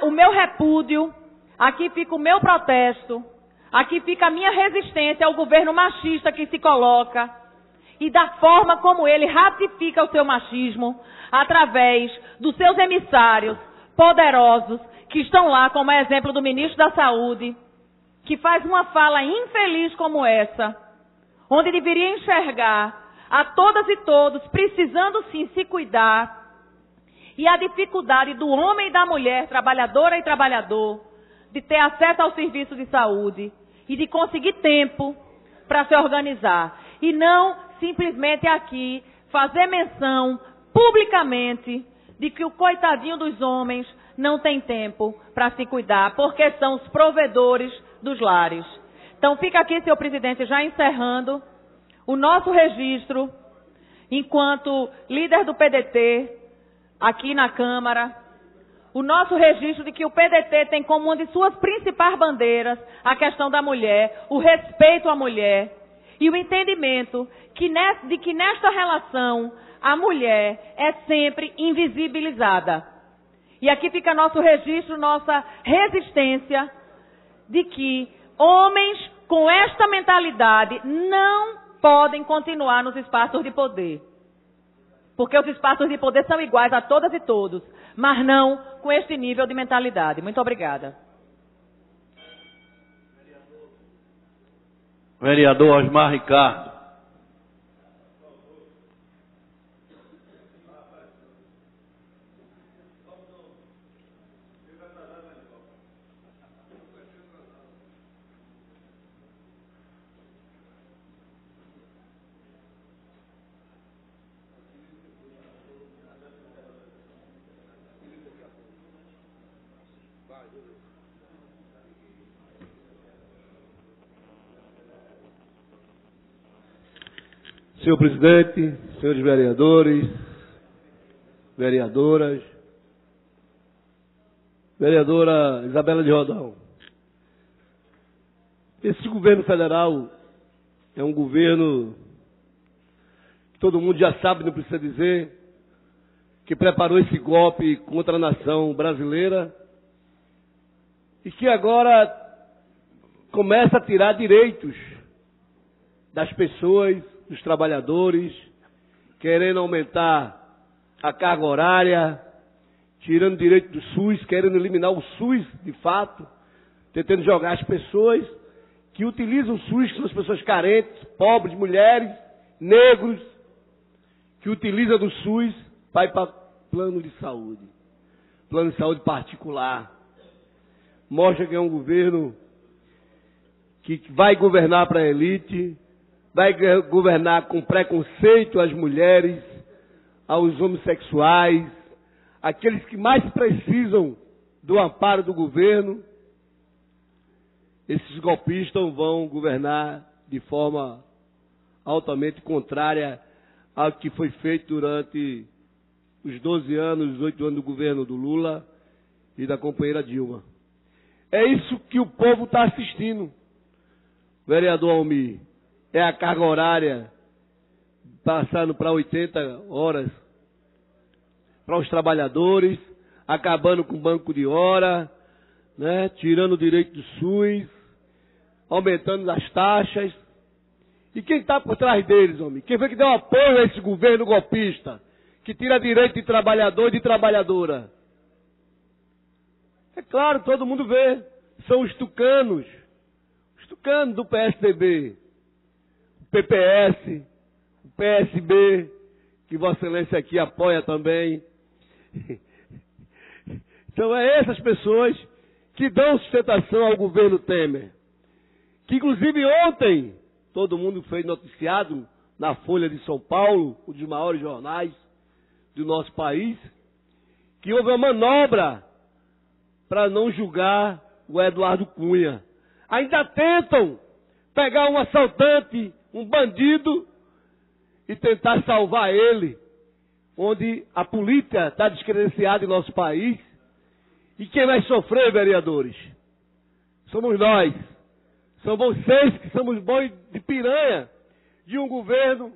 o meu repúdio, aqui fica o meu protesto, aqui fica a minha resistência ao governo machista que se coloca e da forma como ele ratifica o seu machismo através dos seus emissários poderosos que estão lá, como é exemplo do ministro da Saúde, que faz uma fala infeliz como essa, onde deveria enxergar a todas e todos precisando sim se cuidar, e a dificuldade do homem e da mulher, trabalhadora e trabalhador, de ter acesso ao serviço de saúde e de conseguir tempo para se organizar. E não simplesmente aqui fazer menção publicamente de que o coitadinho dos homens não tem tempo para se cuidar, porque são os provedores dos lares. Então fica aqui, senhor presidente, já encerrando o nosso registro, enquanto líder do PDT, aqui na Câmara, o nosso registro de que o PDT tem como uma de suas principais bandeiras a questão da mulher, o respeito à mulher e o entendimento de que nesta relação a mulher é sempre invisibilizada. E aqui fica nosso registro, nossa resistência de que homens com esta mentalidade não podem continuar nos espaços de poder. Porque os espaços de poder são iguais a todas e todos, mas não com este nível de mentalidade. Muito obrigada. Vereador Osmar Ricardo. Senhor presidente, senhores vereadores, vereadoras, vereadora Isabela de Rodão, esse governo federal é um governo que todo mundo já sabe, não precisa dizer, que preparou esse golpe contra a nação brasileira e que agora começa a tirar direitos das pessoas, dos trabalhadores, querendo aumentar a carga horária, tirando direito do SUS, querendo eliminar o SUS de fato, tentando jogar as pessoas que utilizam o SUS, que são as pessoas carentes, pobres, mulheres, negros, que utilizam do SUS para ir para plano de saúde particular. Mostra que é um governo que vai governar para a elite, vai governar com preconceito às mulheres, aos homossexuais, aqueles que mais precisam do amparo do governo. Esses golpistas vão governar de forma altamente contrária ao que foi feito durante os 12 anos, os 8 anos do governo do Lula e da companheira Dilma. É isso que o povo está assistindo, vereador Almir. É a carga horária passando para 80 horas para os trabalhadores, acabando com o banco de hora, né, tirando o direito do SUS, aumentando as taxas. E quem está por trás deles, homem? Quem foi que deu apoio a esse governo golpista, que tira direito de trabalhador e de trabalhadora? É claro, todo mundo vê. São os tucanos do PSDB. PPS, o PSB, que Vossa Excelência aqui apoia também. Então é essas pessoas que dão sustentação ao governo Temer. Que inclusive ontem, todo mundo foi noticiado na Folha de São Paulo, um dos maiores jornais do nosso país, que houve uma manobra para não julgar o Eduardo Cunha. Ainda tentam pegar um assaltante, um bandido, e tentar salvar ele, onde a polícia está descredenciada em nosso país. E quem vai sofrer, vereadores? Somos nós. São vocês que são os bons de piranha de um governo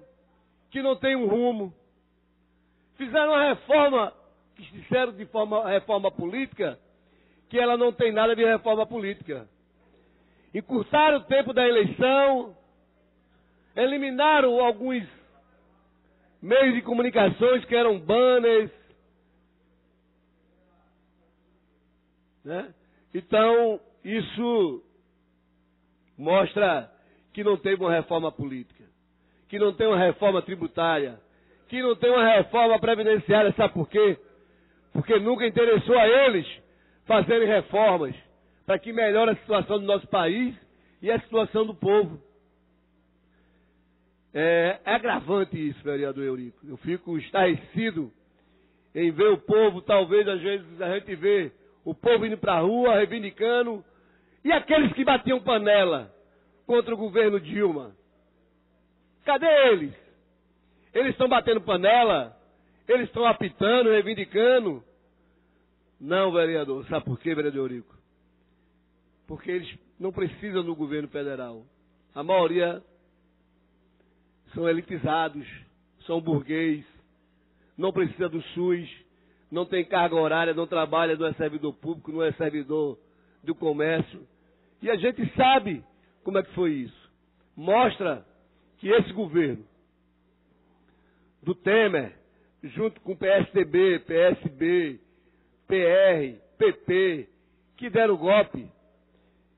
que não tem um rumo. Fizeram uma reforma, que disseram de reforma política, que ela não tem nada de reforma política. Encurtaram o tempo da eleição, eliminaram alguns meios de comunicações que eram banners, né? Então, isso mostra que não teve uma reforma política, que não tem uma reforma tributária, que não tem uma reforma previdenciária. Sabe por quê? Porque nunca interessou a eles fazerem reformas para que melhore a situação do nosso país e a situação do povo. É agravante isso, vereador Eurico. Eu fico estarrecido em ver o povo, talvez às vezes a gente vê o povo indo para a rua, reivindicando, e aqueles que batiam panela contra o governo Dilma. Cadê eles? Eles estão batendo panela? Eles estão apitando, reivindicando? Não, vereador. Sabe por quê, vereador Eurico? Porque eles não precisam do governo federal. A maioria são elitizados, são burguês, não precisa do SUS, não tem carga horária, não trabalha, não é servidor público, não é servidor do comércio. E a gente sabe como é que foi isso. Mostra que esse governo do Temer, junto com PSDB, PSB, PR, PP, que deram o golpe,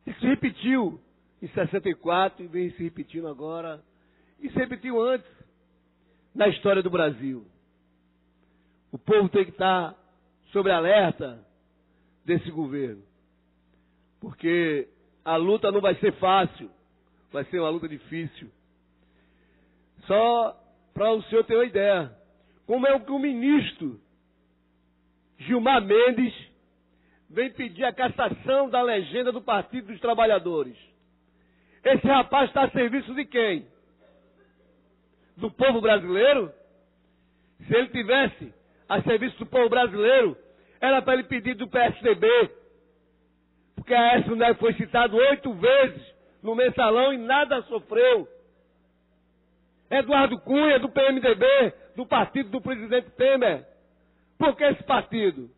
isso se repetiu em 64 e vem se repetindo agora, e se repetiu antes na história do Brasil. O povo tem que estar sob alerta desse governo, porque a luta não vai ser fácil, vai ser uma luta difícil. Só para o senhor ter uma ideia, como é que o ministro Gilmar Mendes vem pedir a cassação da legenda do Partido dos Trabalhadores. Esse rapaz está a serviço de quem? Do povo brasileiro? Se ele tivesse a serviço do povo brasileiro, era para ele pedir do PSDB, porque a Aécio Neves foi citado 8 vezes no mensalão e nada sofreu. Eduardo Cunha, do PMDB, do partido do presidente Temer. Por que esse partido?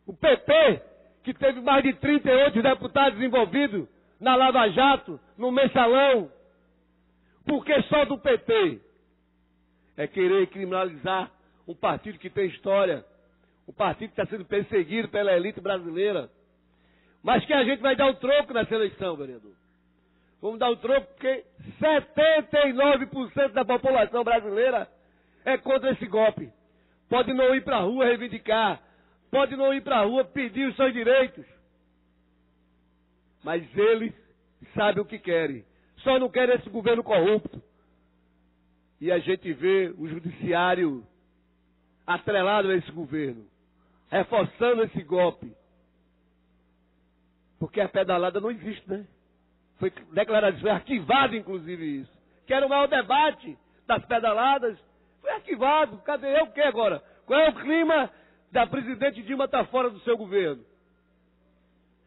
O PP, que teve mais de 38 deputados envolvidos na Lava Jato, no mensalão. Por que só do PT? É querer criminalizar um partido que tem história, um partido que está sendo perseguido pela elite brasileira. Mas que a gente vai dar o troco nessa eleição, vereador. Vamos dar o troco porque 79% da população brasileira é contra esse golpe. Pode não ir para a rua reivindicar, pode não ir para a rua pedir os seus direitos. Mas eles sabem o que querem. Só não querem esse governo corrupto. E a gente vê o judiciário atrelado a esse governo, reforçando esse golpe. Porque a pedalada não existe, né? Foi declarado, foi arquivado inclusive isso. Que era o maior debate das pedaladas. Foi arquivado. Cadê o que agora? Qual é o clima da presidente Dilma estar fora do seu governo?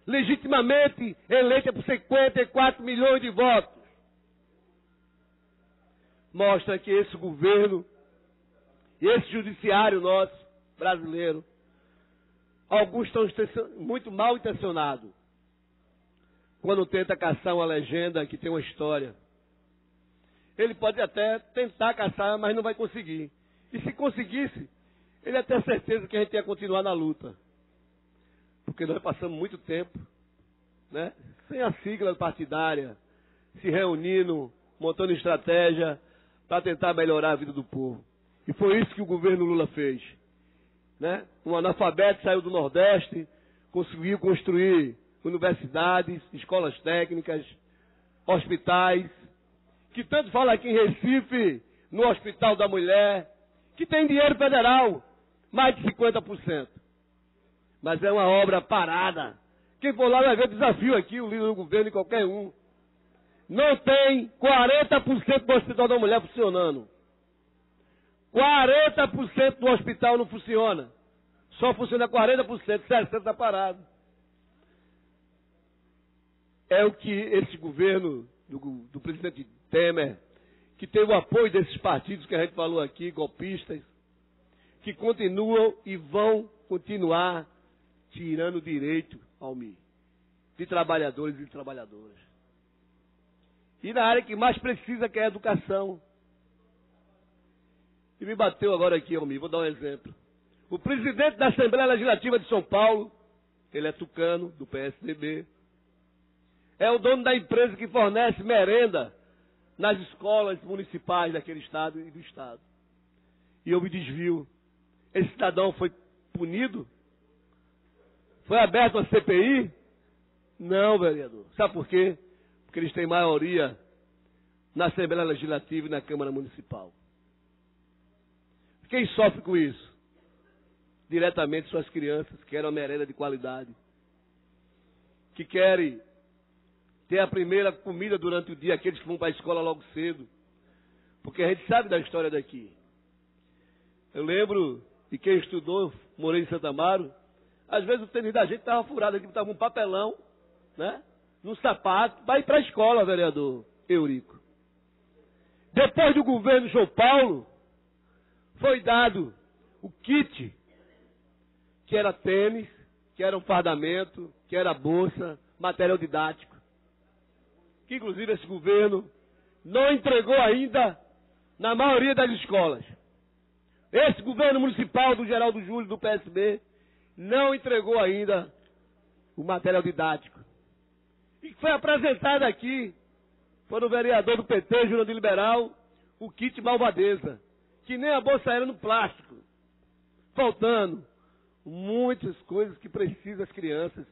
Legitimamente eleita por 54 milhões de votos. Mostra que esse governo e esse judiciário nosso, brasileiro, alguns estão muito mal intencionados quando tenta caçar uma legenda que tem uma história. Ele pode até tentar caçar, mas não vai conseguir. E se conseguisse, ele ia ter certeza que a gente ia continuar na luta. Porque nós passamos muito tempo, né, sem a sigla partidária, se reunindo, montando estratégia para tentar melhorar a vida do povo. E foi isso que o governo Lula fez. Né? Um analfabeto saiu do Nordeste, conseguiu construir universidades, escolas técnicas, hospitais, que tanto fala aqui em Recife, no Hospital da Mulher, que tem dinheiro federal, mais de 50%. Mas é uma obra parada. Quem for lá vai ver o desafio aqui, o líder do governo e qualquer um. Não tem 40% do Hospital da Mulher funcionando. 40% do hospital não funciona. Só funciona 40%, 60% está parado. é o que esse governo do presidente Temer, que teve o apoio desses partidos que a gente falou aqui, golpistas, que continuam e vão continuar tirando direito, Almir, de trabalhadores e de trabalhadoras. E na área que mais precisa, que é a educação. E me bateu agora aqui, Almir, vou dar um exemplo. O presidente da Assembleia Legislativa de São Paulo, ele é tucano, do PSDB, é o dono da empresa que fornece merenda nas escolas municipais daquele estado e do estado. E houve desvio. Esse cidadão foi punido? Foi aberto a CPI? Não, vereador. Sabe por quê? Porque eles têm maioria na Assembleia Legislativa e na Câmara Municipal. Quem sofre com isso? Diretamente suas crianças, que querem uma merenda de qualidade, que querem ter a primeira comida durante o dia, aqueles que vão para a escola logo cedo. Porque a gente sabe da história daqui. Eu lembro de quem estudou, morei em Santa Amaro, às vezes o tênis da gente estava furado aqui, estava um papelão, né? Num sapato, vai para a escola, vereador Eurico. Depois do governo João Paulo, foi dado o kit, que era tênis, que era um fardamento, que era bolsa, material didático, que inclusive esse governo não entregou ainda na maioria das escolas. Esse governo municipal do Geraldo Júlio, do PSB, não entregou ainda o material didático. E foi apresentado aqui, foi o vereador do PT, Jurandir Liberal, o kit Malvadeza, que nem a bolsa era no plástico, faltando muitas coisas que precisam as crianças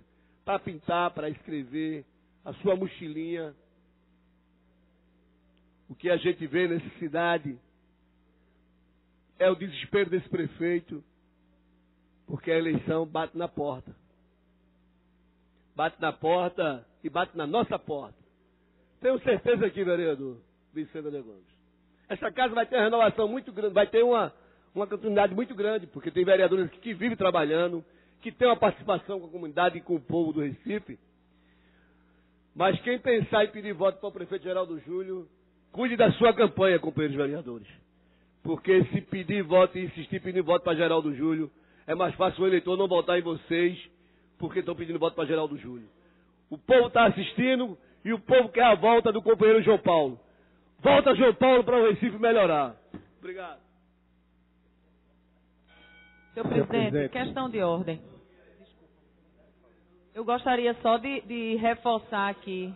para pintar, para escrever, a sua mochilinha. O que a gente vê nessa cidade é o desespero desse prefeito, porque a eleição bate na porta. Bate na porta e bate na nossa porta. Tenho certeza aqui, vereador Vicente de Gomes, essa casa vai ter uma renovação muito grande, vai ter uma continuidade muito grande, porque tem vereadores que vivem trabalhando, que tem uma participação com a comunidade e com o povo do Recife. Mas quem pensar em pedir voto para o prefeito Geraldo Júlio, cuide da sua campanha, companheiros vereadores. Porque se pedir voto e insistir pedindo voto para Geraldo Júlio, é mais fácil o eleitor não votar em vocês, porque estão pedindo voto para Geraldo Júlio. O povo está assistindo e o povo quer a volta do companheiro João Paulo. Volta, João Paulo, para o Recife melhorar. Obrigado. Senhor presidente, questão de ordem. Eu gostaria só de reforçar aqui,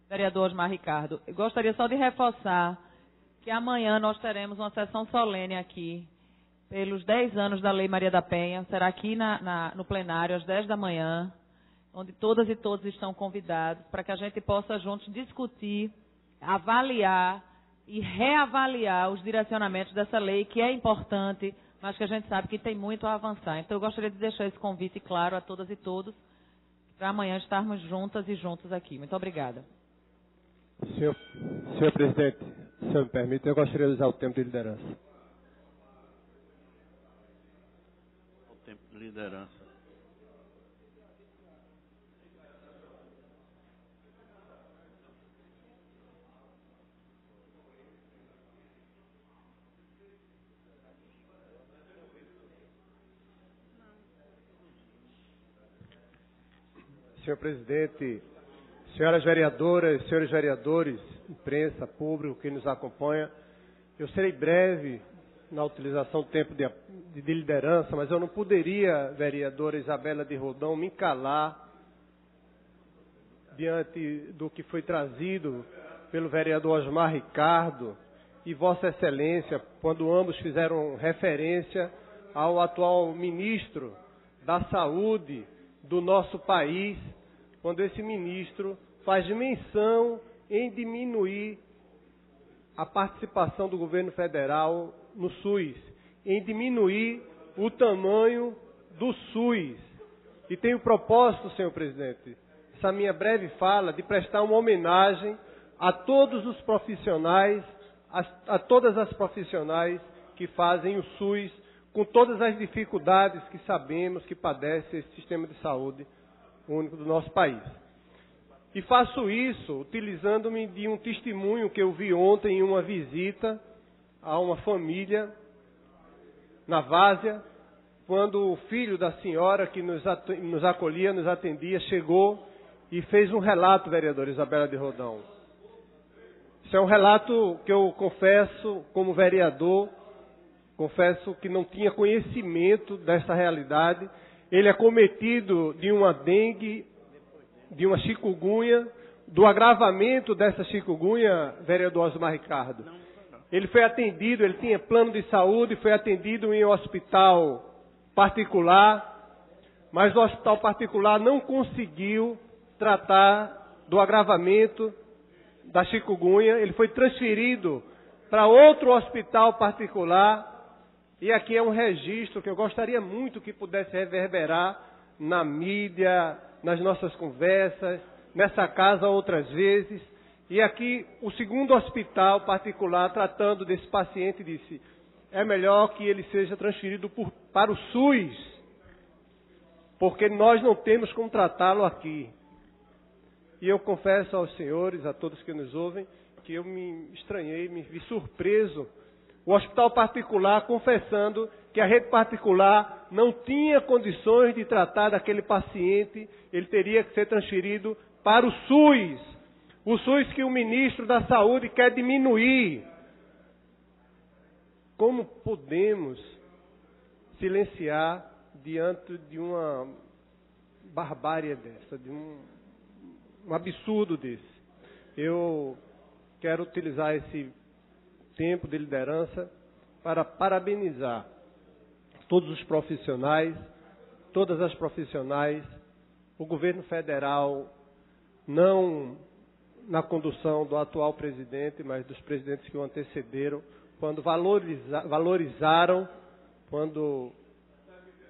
vereador Osmar Ricardo, eu gostaria só de reforçar que amanhã nós teremos uma sessão solene aqui, pelos 10 anos da Lei Maria da Penha, será aqui no plenário às 10 da manhã, onde todas e todos estão convidados, para que a gente possa juntos discutir, avaliar e reavaliar os direcionamentos dessa lei, que é importante, mas que a gente sabe que tem muito a avançar. Então eu gostaria de deixar esse convite claro a todas e todos, para amanhã estarmos juntas e juntos aqui. Muito obrigada. Senhor presidente, se eu me permite, eu gostaria de usar o tempo de liderança. O tempo de liderança. Senhor presidente, senhoras vereadoras, senhores vereadores, imprensa, público que nos acompanha, eu serei breve na utilização do tempo de liderança, mas eu não poderia, vereadora Isabela de Rodão, me calar diante do que foi trazido pelo vereador Osmar Ricardo e Vossa Excelência, quando ambos fizeram referência ao atual ministro da Saúde do nosso país, quando esse ministro faz menção em diminuir a participação do governo federal no SUS, em diminuir o tamanho do SUS. E tenho o propósito, senhor presidente, essa minha breve fala, de prestar uma homenagem a todos os profissionais, a todas as profissionais que fazem o SUS, com todas as dificuldades que sabemos que padece esse sistema de saúde único do nosso país. E faço isso utilizando-me de um testemunho que eu vi ontem em uma visita a uma família na Várzea, quando o filho da senhora que nos acolhia, nos atendia, chegou e fez um relato, vereadora Isabela de Rodão. Isso é um relato que eu confesso, como vereador, confesso que não tinha conhecimento dessa realidade. Ele é cometido de uma dengue, de uma chikungunya, do agravamento dessa chikungunya, vereador Osmar Ricardo. Ele foi atendido, ele tinha plano de saúde, foi atendido em um hospital particular, mas o hospital particular não conseguiu tratar do agravamento da chikungunya. Ele foi transferido para outro hospital particular, e aqui é um registro que eu gostaria muito que pudesse reverberar na mídia, nas nossas conversas, nessa casa outras vezes. E aqui o segundo hospital particular, tratando desse paciente, disse: é melhor que ele seja transferido para o SUS, porque nós não temos como tratá-lo aqui. E eu confesso aos senhores, a todos que nos ouvem, que eu me estranhei, me vi surpreso. O hospital particular confessando que a rede particular não tinha condições de tratar daquele paciente, ele teria que ser transferido para o SUS. O SUS que o ministro da Saúde quer diminuir. Como podemos silenciar diante de uma barbárie dessa, de um absurdo desse? Eu quero utilizar esse tempo de liderança para parabenizar todos os profissionais, todas as profissionais, o governo federal, não na condução do atual presidente, mas dos presidentes que o antecederam, quando valorizaram, quando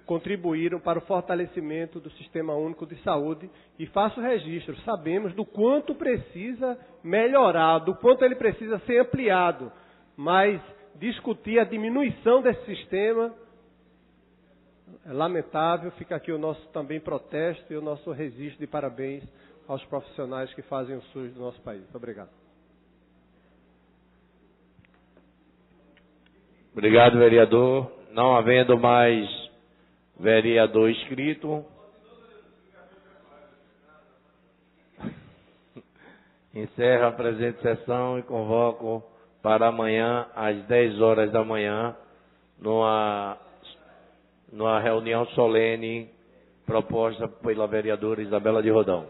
contribuíram para o fortalecimento do Sistema Único de Saúde. E faço registro, sabemos do quanto precisa melhorar, do quanto ele precisa ser ampliado, mas discutir a diminuição desse sistema é lamentável. Fica aqui o nosso também protesto e o nosso registro de parabéns aos profissionais que fazem o SUS do nosso país. Obrigado. Obrigado, vereador. Não havendo mais vereador inscrito, encerro a presente sessão e convoco para amanhã, às 10 horas da manhã, numa reunião solene proposta pela vereadora Isabela de Rodão.